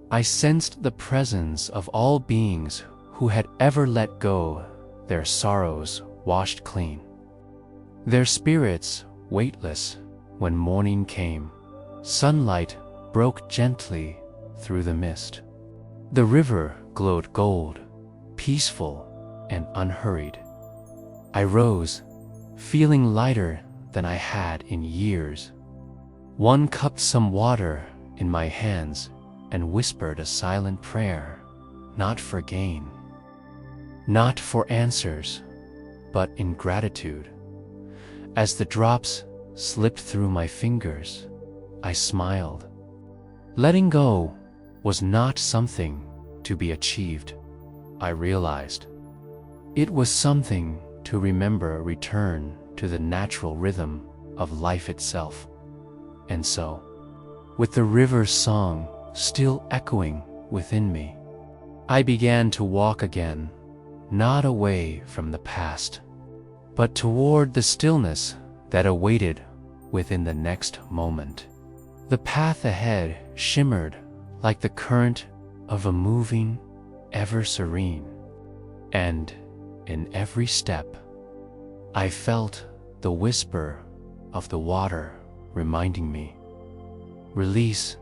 I sensed the presence of all beings who had ever let go their sorrows washed clean, their spirits weightless when morning came. Sunlight broke gently through the mist. The river glowed gold, peaceful and unhurried. I rose, feeling lighter than I had in years. One cupped some water in my hands and whispered a silent prayer, not for gain, not for answers, but in gratitude. As the drops slipped through my fingers, I smiled. Letting go was not something to be achieved, I realized. It was something to remember return to the natural rhythm of life itself. And so, with the river's song still echoing within me, I began to walk again, not away from the past, but toward the stillness that awaited within the next moment. The path ahead shimmered like the current of a moving, ever serene, and in every step, I felt the whisper of the water reminding me, release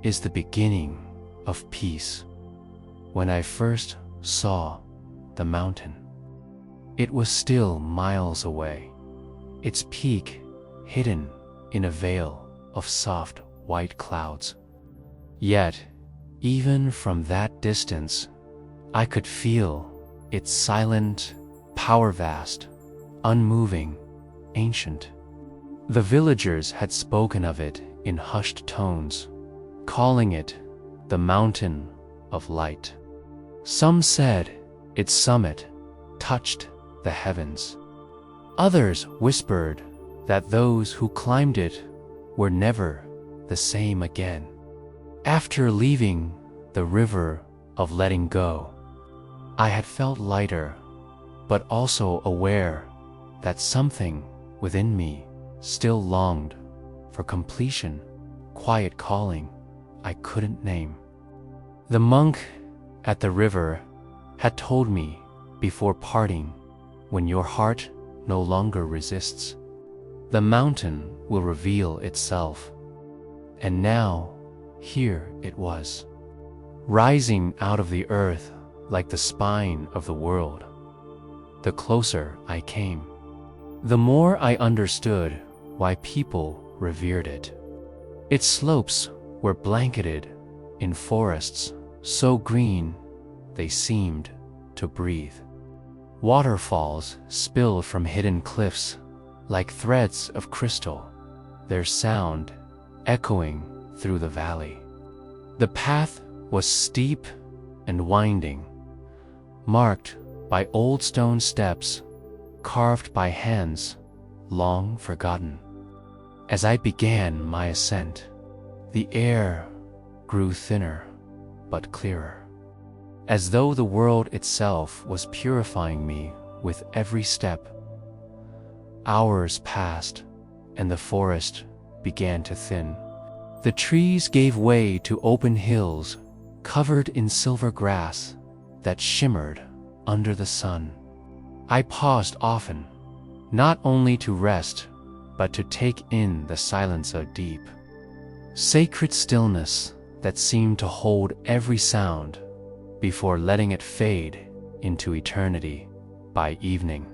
is the beginning of peace. When I first saw the mountain, it was still miles away, its peak hidden in a veil of soft white clouds. Yet, even from that distance, I could feel its silent power, vast, unmoving, ancient. The villagers had spoken of it in hushed tones, calling it the Mountain of Light. Some said its summit touched the heavens. Others whispered that those who climbed it were never the same again. After leaving the river of letting go, I had felt lighter, but also aware that something within me still longed for completion, quiet calling I couldn't name. The monk at the river had told me before parting, when your heart no longer resists, the mountain will reveal itself. And now, here it was, rising out of the earth like the spine of the world. The closer I came, the more I understood why people revered it. Its slopes were blanketed in forests so green they seemed to breathe. Waterfalls spilled from hidden cliffs like threads of crystal, their sound echoing through the valley. The path was steep and winding, marked by old stone steps carved by hands long forgotten. As I began my ascent, the air grew thinner but clearer, as though the world itself was purifying me with every step. Hours passed, and the forest began to thin. The trees gave way to open hills covered in silver grass that shimmered under the sun. I paused often, not only to rest, but to take in the silence of deep, sacred stillness that seemed to hold every sound before letting it fade into eternity by evening.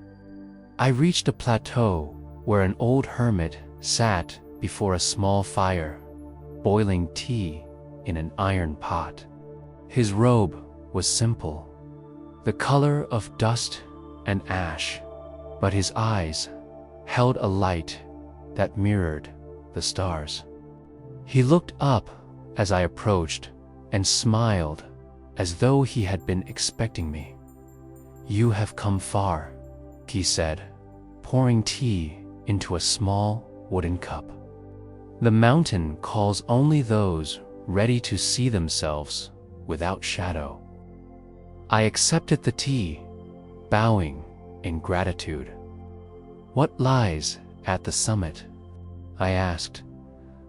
I reached a plateau where an old hermit sat before a small fire, boiling tea in an iron pot. His robe was simple, the color of dust and ash, but his eyes held a light that mirrored the stars. He looked up as I approached and smiled as though he had been expecting me. "You have come far," he said, pouring tea into a small wooden cup. "The mountain calls only those ready to see themselves without shadow." I accepted the tea, bowing in gratitude. "What lies at the summit?" I asked.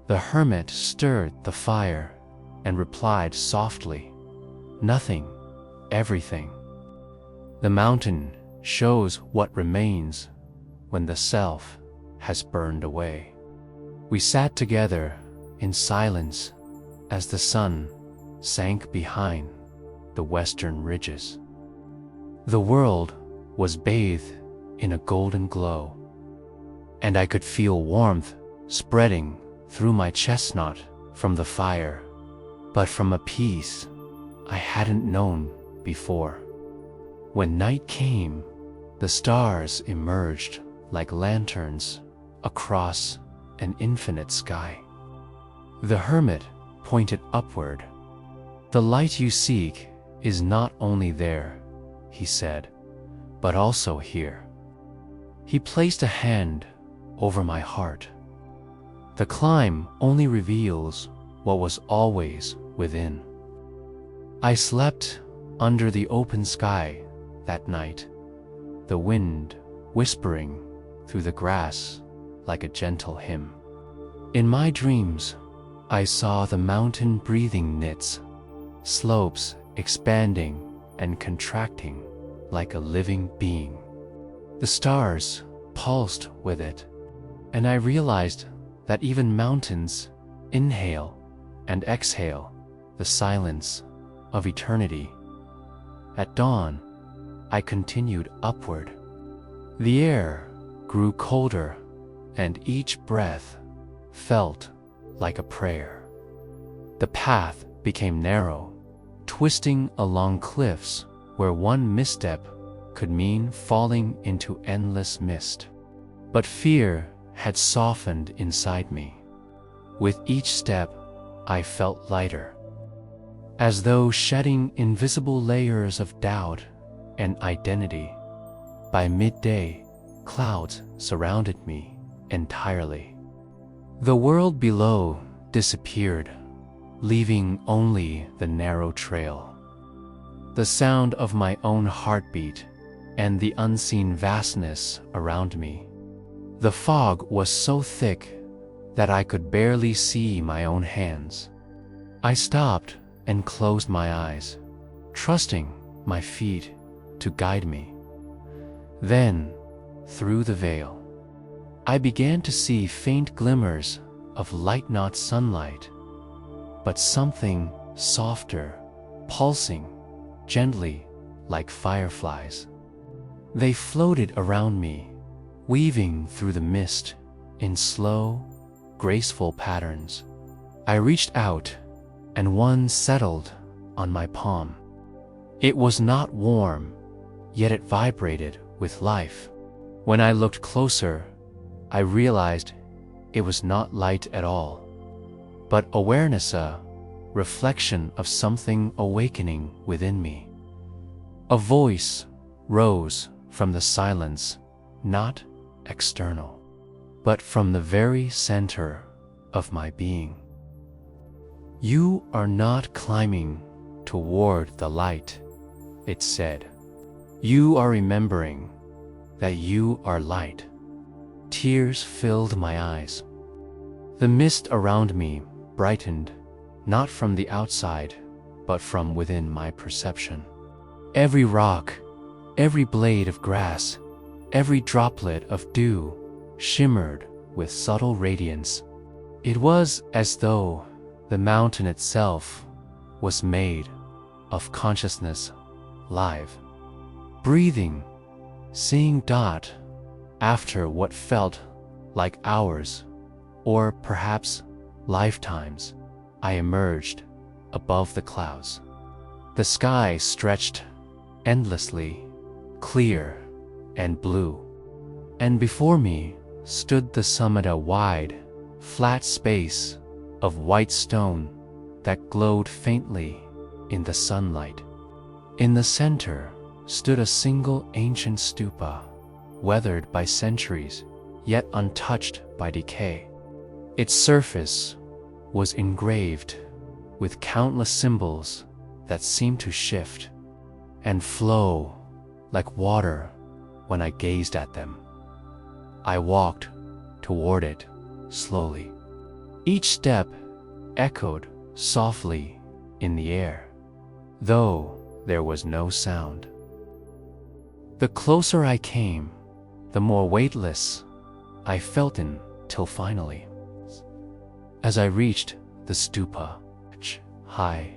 The hermit stirred the fire and replied softly, "Nothing, everything. The mountain shows what remains when the self has burned away." We sat together in silence as the sun sank behind the western ridges. The world was bathed in a golden glow, and I could feel warmth spreading through my chestnut from the fire, but from a peace I hadn't known before. When night came, the stars emerged like lanterns across an infinite sky. The hermit pointed upward. "The light you seek is not only there," he said, "but also here." He placed a hand over my heart. "The climb only reveals what was always within." I slept under the open sky that night, the wind whispering through the grass like a gentle hymn. In my dreams, I saw the mountain breathing knits, slopes expanding and contracting like a living being. The stars pulsed with it, and I realized that even mountains inhale and exhale the silence of eternity. At dawn, I continued upward. The air grew colder, and each breath felt like a prayer. The path became narrow, twisting along cliffs where one misstep could mean falling into endless mist. But fear had softened inside me. With each step, I felt lighter, as though shedding invisible layers of doubt and identity. By midday, clouds surrounded me entirely. The world below disappeared, leaving only the narrow trail, the sound of my own heartbeat, and the unseen vastness around me. The fog was so thick that I could barely see my own hands. I stopped and closed my eyes, trusting my feet to guide me. Then, through the veil, I began to see faint glimmers of light-not sunlight, but something softer, pulsing gently like fireflies. They floated around me, weaving through the mist in slow, graceful patterns. I reached out, and one settled on my palm. It was not warm, yet it vibrated with life. When I looked closer, I realized it was not light at all, but awareness, a reflection of something awakening within me. A voice rose from the silence, not external, but from the very center of my being. "You are not climbing toward the light," it said. "You are remembering that you are light." Tears filled my eyes. The mist around me brightened, not from the outside, but from within my perception. Every rock, every blade of grass, every droplet of dew shimmered with subtle radiance. It was as though the mountain itself was made of consciousness, live, breathing, seeing dot after what felt like hours, or perhaps lifetimes. I emerged above the clouds. The sky stretched endlessly, clear and blue, and before me stood the summit, a wide, flat space of white stone that glowed faintly in the sunlight. In the center stood a single ancient stupa, weathered by centuries, yet untouched by decay. Its surface was engraved with countless symbols that seemed to shift and flow like water when I gazed at them. I walked toward it slowly. Each step echoed softly in the air, though there was no sound. The closer I came, the more weightless I felt until finally, as I reached the stupa, I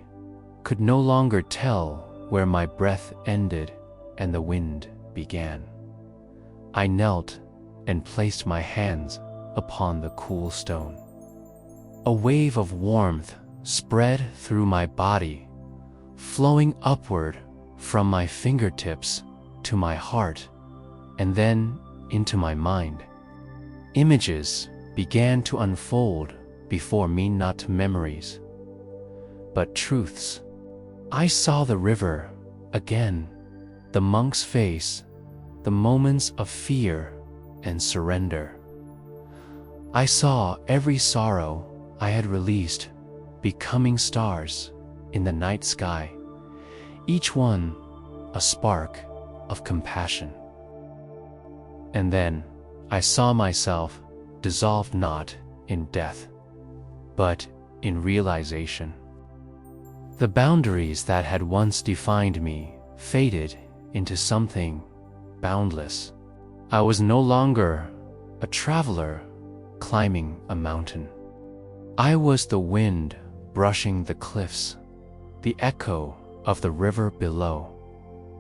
could no longer tell where my breath ended and the wind began. I knelt and placed my hands upon the cool stone. A wave of warmth spread through my body, flowing upward from my fingertips to my heart and then into my mind. Images began to unfold before me, not memories, but truths. I saw the river again, the monk's face, the moments of fear and surrender. I saw every sorrow I had released becoming stars in the night sky, each one a spark of compassion. And then I saw myself dissolved not in death, but in realization. The boundaries that had once defined me faded into something boundless. I was no longer a traveler climbing a mountain. I was the wind brushing the cliffs, the echo of the river below,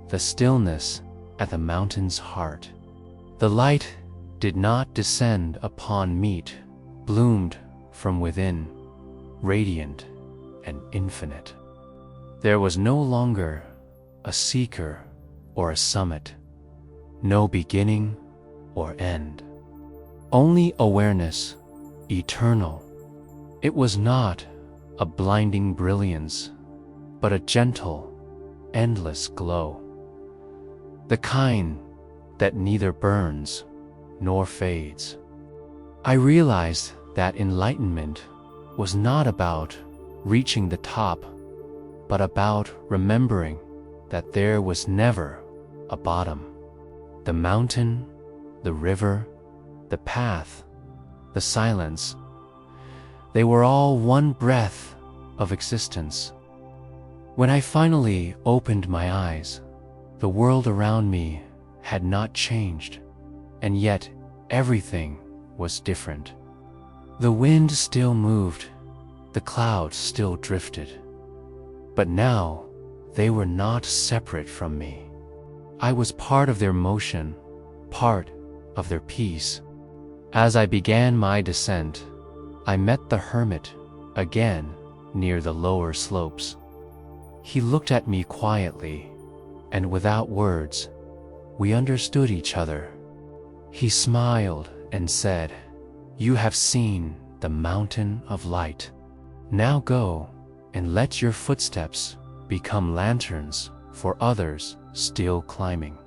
the stillness at the mountain's heart. The light did not descend upon meat, bloomed from within, radiant and infinite. There was no longer a seeker or a summit, no beginning or end. Only awareness, eternal. It was not a blinding brilliance, but a gentle, endless glow. The kind that neither burns nor fades. I realized that enlightenment was not about reaching the top, but about remembering that there was never a bottom. The mountain, the river, the path, the silence, they were all one breath of existence. When I finally opened my eyes, the world around me had not changed, and yet everything was different. The wind still moved, the clouds still drifted, but now they were not separate from me. I was part of their motion, part of their peace. As I began my descent, I met the hermit again near the lower slopes. He looked at me quietly, and without words, we understood each other. He smiled and said, "You have seen the mountain of light. Now go and let your footsteps become lanterns for others still climbing."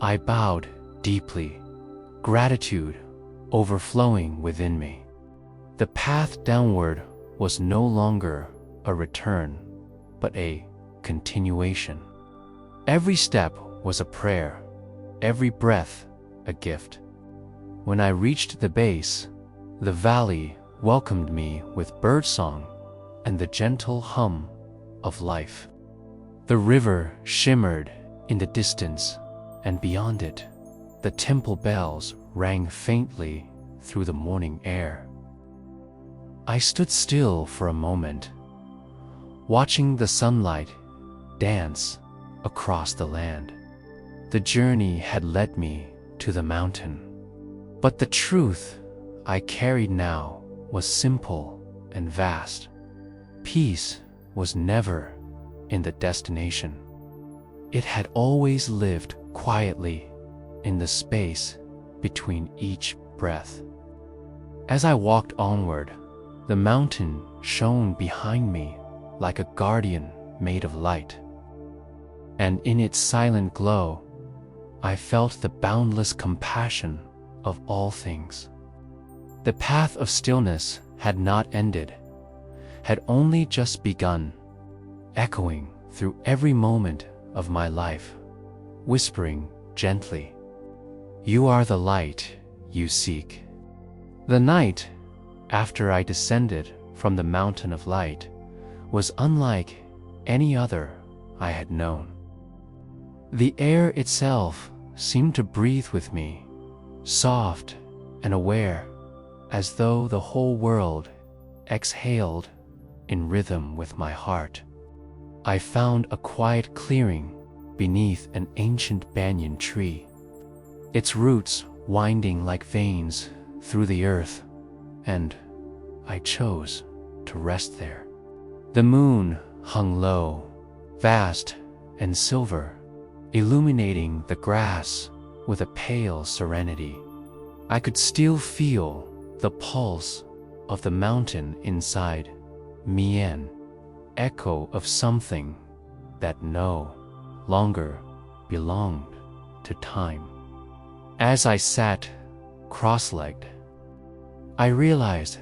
I bowed deeply, gratitude overflowing within me. The path downward was no longer a return, but a continuation. Every step was a prayer, every breath a gift. When I reached the base, the valley welcomed me with birdsong and the gentle hum of life. The river shimmered in the distance, and beyond it, the temple bells rang faintly through the morning air. I stood still for a moment, watching the sunlight dance across the land. The journey had led me to the mountain, but the truth I carried now was simple and vast. Peace was never in the destination. It had always lived quietly in the space between each breath. As I walked onward, The mountain shone behind me like a guardian made of light, and in its silent glow, I felt the boundless compassion of all things. The path of stillness had not ended, had only just begun, echoing through every moment of my life, whispering gently, "You are the light you seek." The night, after I descended from the mountain of light, was unlike any other I had known. The air itself seemed to breathe with me, soft and aware, as though the whole world exhaled in rhythm with my heart. I found a quiet clearing beneath an ancient banyan tree, its roots winding like veins through the earth, and I chose to rest there. The moon hung low, vast and silver, illuminating the grass with a pale serenity. I could still feel the pulse of the mountain inside me, echo of something that no longer belonged to time. As I sat cross-legged, I realized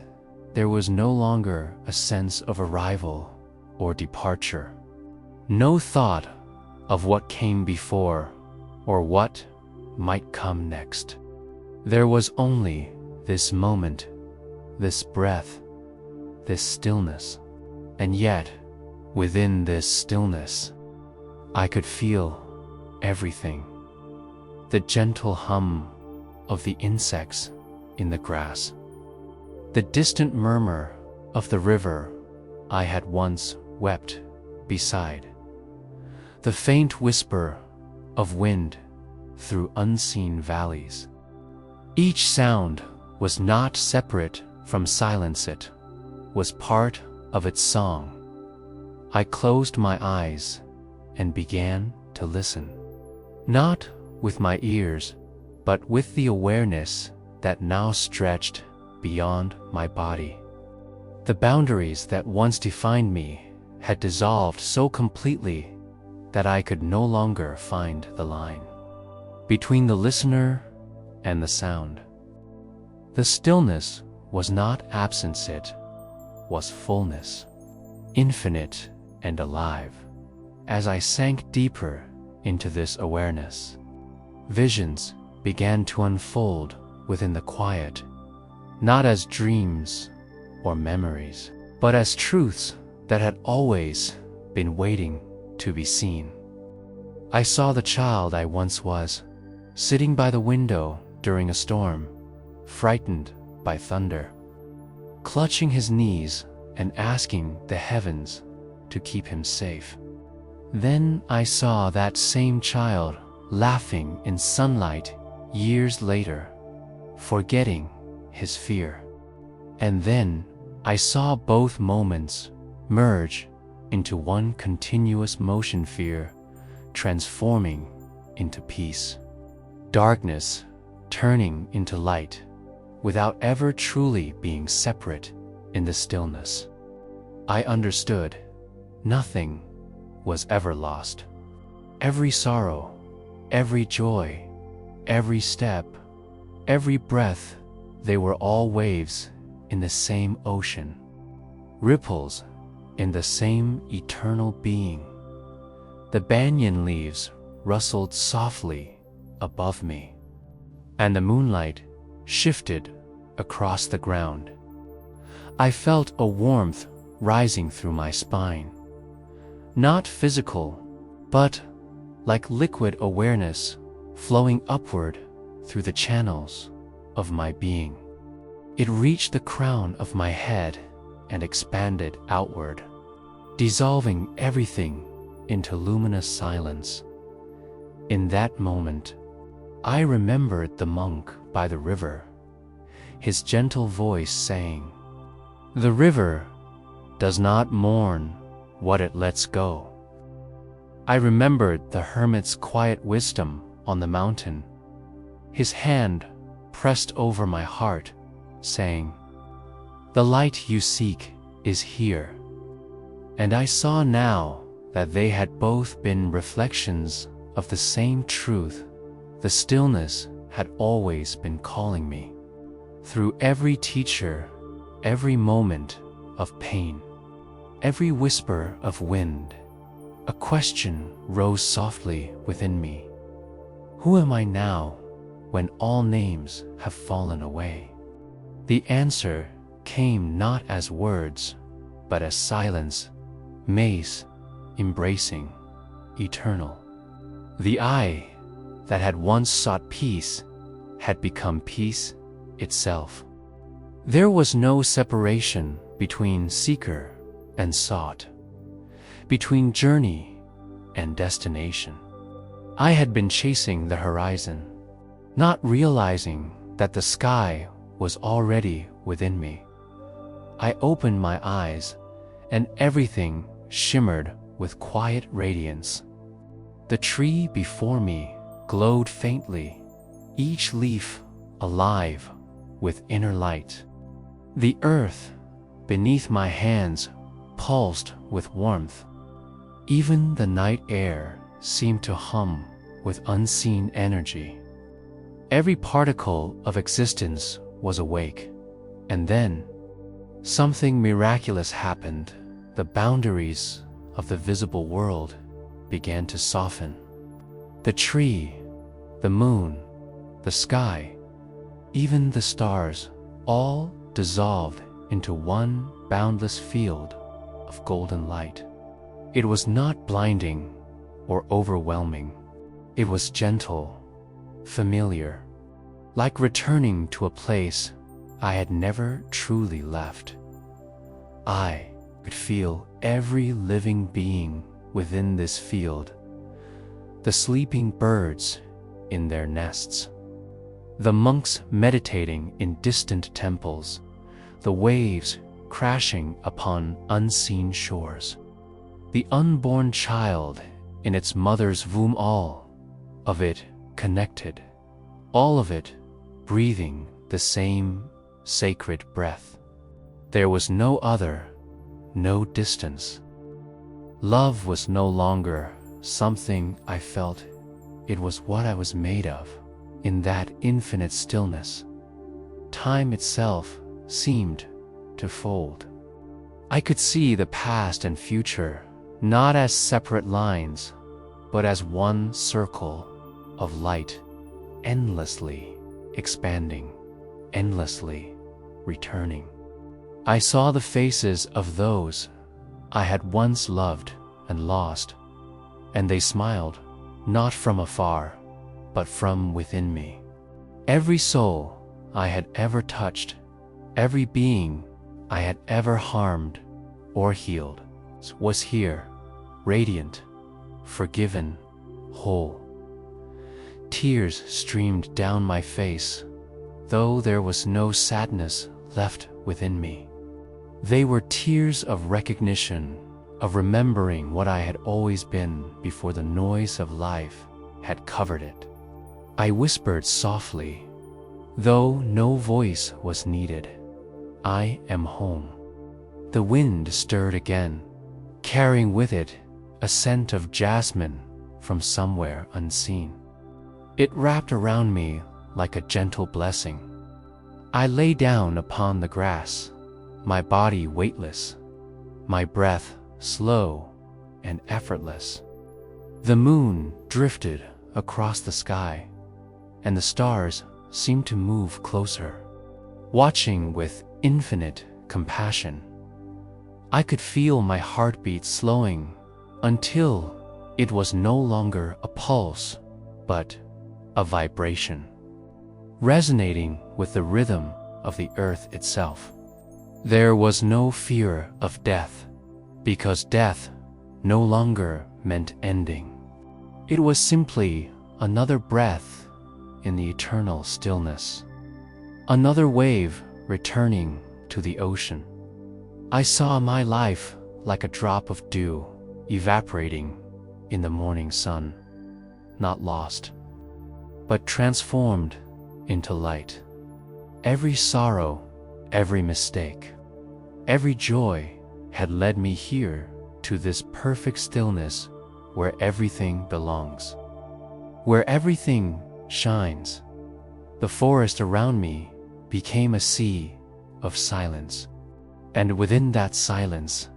there was no longer a sense of arrival or departure. No thought of what came before or what might come next. There was only this moment, this breath, this stillness. And yet, within this stillness, I could feel everything. The gentle hum of the insects in the grass, the distant murmur of the river I had once wept beside, the faint whisper of wind through unseen valleys. Each sound was not separate from silence, it was part of its song. I closed my eyes and began to listen, not with my ears, but with the awareness that now stretched beyond my body. The boundaries that once defined me had dissolved so completely that I could no longer find the line between the listener and the sound. The stillness was not absence, it was fullness, infinite and alive. As I sank deeper into this awareness, visions began to unfold within the quiet, not as dreams or memories, but as truths that had always been waiting to be seen. I saw the child I once was, sitting by the window during a storm, frightened by thunder, clutching his knees and asking the heavens to keep him safe. Then I saw that same child laughing in sunlight years later, forgetting his fear. And then I saw both moments merge into one continuous motion, fear transforming into peace, darkness turning into light, without ever truly being separate in the stillness. I understood nothing was ever lost. Every sorrow, every joy, every step, every breath, they were all waves in the same ocean, ripples in the same eternal being. The banyan leaves rustled softly above me, and the moonlight shifted across the ground. I felt a warmth rising through my spine, not physical, but like liquid awareness flowing upward through the channels of my being. It reached the crown of my head and expanded outward, dissolving everything into luminous silence. In that moment, I remembered the monk by the river, his gentle voice saying, "The river does not mourn what it lets go." I remembered the hermit's quiet wisdom on the mountain, his hand pressed over my heart, saying, The light you seek is here. And I saw now that they had both been reflections of the same truth. The stillness had always been calling me. Through every teacher, every moment of pain, every whisper of wind, a question rose softly within me. Who am I now when all names have fallen away? The answer came not as words, but as silence, maze, embracing, eternal. The I that had once sought peace had become peace itself. There was no separation between seeker and sought, between journey and destination. I had been chasing the horizon, not realizing that the sky was already within me. I opened my eyes, and everything shimmered with quiet radiance. The tree before me glowed faintly, each leaf alive with inner light. The earth beneath my hands pulsed with warmth. Even the night air seemed to hum with unseen energy. Every particle of existence was awake. And then, something miraculous happened. The boundaries of the visible world began to soften. The tree, the moon, the sky, even the stars, all dissolved into one boundless field of golden light. It was not blinding or overwhelming. It was gentle, familiar, like returning to a place I had never truly left. I could feel every living being within this field, the sleeping birds in their nests, the monks meditating in distant temples, the waves crashing upon unseen shores, the unborn child in its mother's womb, all of it connected, all of it breathing the same sacred breath. There was no other, no distance. Love was no longer something I felt, it was what I was made of. In that infinite stillness, time itself seemed to fold. I could see the past and future not as separate lines, but as one circle of light, endlessly expanding, endlessly returning. I saw the faces of those I had once loved and lost, and they smiled, not from afar, but from within me. Every soul I had ever touched, every being I had ever harmed or healed, was here, radiant, forgiven, whole. Tears streamed down my face, though there was no sadness left within me. They were tears of recognition, of remembering what I had always been before the noise of life had covered it. I whispered softly, though no voice was needed, I am home. The wind stirred again, carrying with it a scent of jasmine from somewhere unseen. It wrapped around me like a gentle blessing. I lay down upon the grass, my body weightless, my breath slow and effortless. The moon drifted across the sky, and the stars seemed to move closer, watching with infinite compassion. I could feel my heartbeat slowing until it was no longer a pulse, but a vibration, resonating with the rhythm of the earth itself. There was no fear of death, because death no longer meant ending. It was simply another breath in the eternal stillness, another wave returning to the ocean. I saw my life like a drop of dew evaporating in the morning sun, not lost, but transformed into light. Every sorrow, every mistake, Every joy had led me here to this perfect stillness where everything belongs, where everything shines. The forest around me became a sea of silence, and within that silence,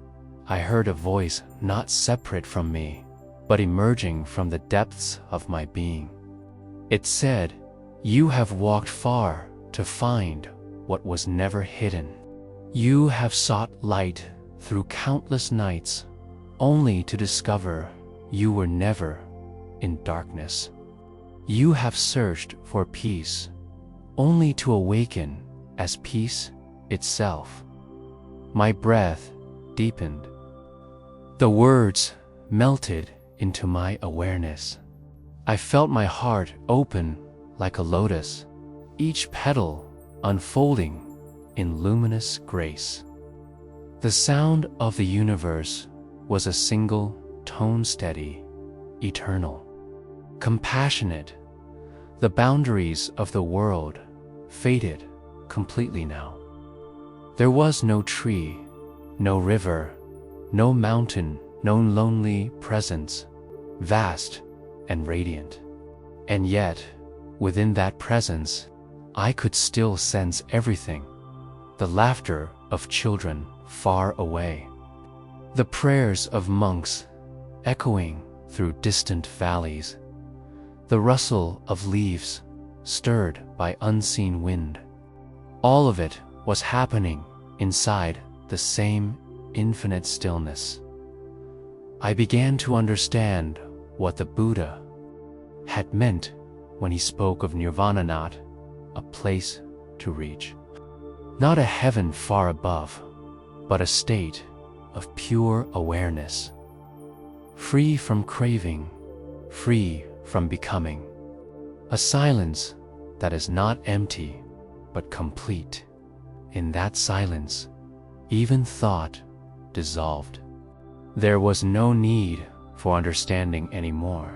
I heard a voice not separate from me, but emerging from the depths of my being. It said, "You have walked far to find what was never hidden. You have sought light through countless nights, only to discover you were never in darkness. You have searched for peace, only to awaken as peace itself." My breath deepened. The words melted into my awareness. I felt my heart open like a lotus, each petal unfolding in luminous grace. The sound of the universe was a single tone, steady, eternal, compassionate. The boundaries of the world faded completely now. There was no tree, no river, no mountain, no lonely presence, vast and radiant. And yet, within that presence, I could still sense everything: the laughter of children far away, the prayers of monks echoing through distant valleys, the rustle of leaves stirred by unseen wind. All of it was happening inside the same infinite stillness. I began to understand what the Buddha had meant when he spoke of nirvana, not a place to reach, not a heaven far above, but a state of pure awareness, free from craving, free from becoming, a silence that is not empty but complete. In that silence, even thought dissolved. There was no need for understanding anymore,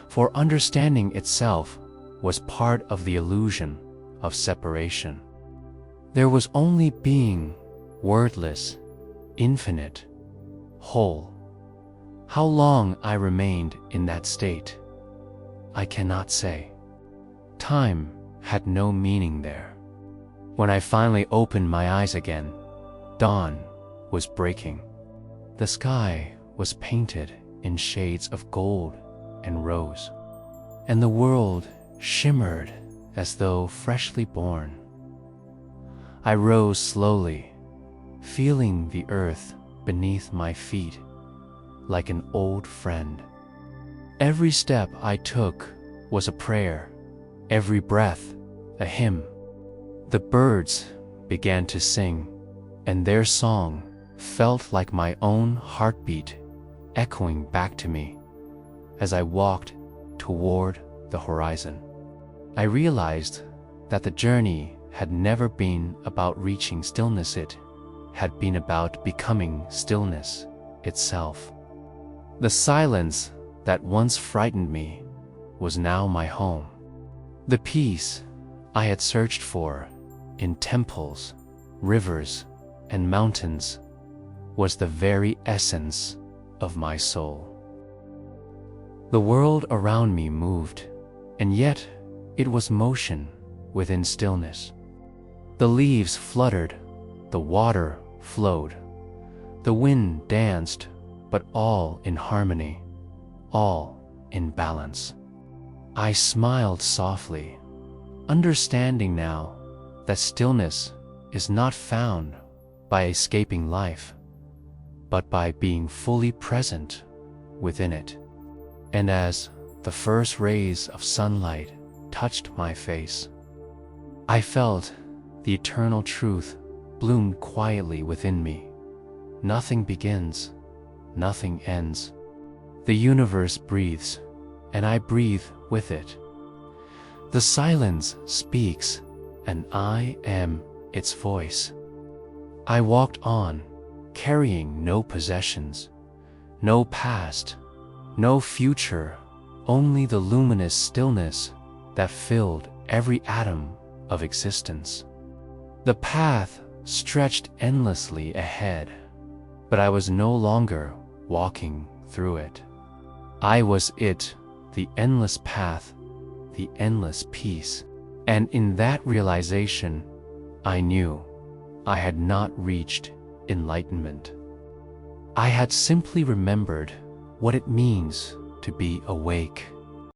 for understanding itself was part of the illusion of separation. There was only being, wordless, infinite, whole. How long I remained in that state, I cannot say. Time had no meaning there. When I finally opened my eyes again, dawn was breaking. The sky was painted in shades of gold and rose, and the world shimmered as though freshly born. I rose slowly, feeling the earth beneath my feet like an old friend. Every step I took was a prayer, every breath a hymn. The birds began to sing, and their song felt like my own heartbeat echoing back to me as I walked toward the horizon. I realized that the journey had never been about reaching stillness, it had been about becoming stillness itself. The silence that once frightened me was now my home. The peace I had searched for in temples, rivers, and mountains was the very essence of my soul. The world around me moved, and yet it was motion within stillness. The leaves fluttered, the water flowed, the wind danced, but all in harmony, all in balance. I smiled softly, understanding now that stillness is not found by escaping life, but by being fully present within it. And as the first rays of sunlight touched my face, I felt the eternal truth bloom quietly within me. Nothing begins, nothing ends. The universe breathes, and I breathe with it. The silence speaks, and I am its voice. I walked on, carrying no possessions, no past, no future, only the luminous stillness that filled every atom of existence. The path stretched endlessly ahead, but I was no longer walking through it. I was it, the endless path, the endless peace. And in that realization, I knew I had not reached enlightenment. I had simply remembered what it means to be awake.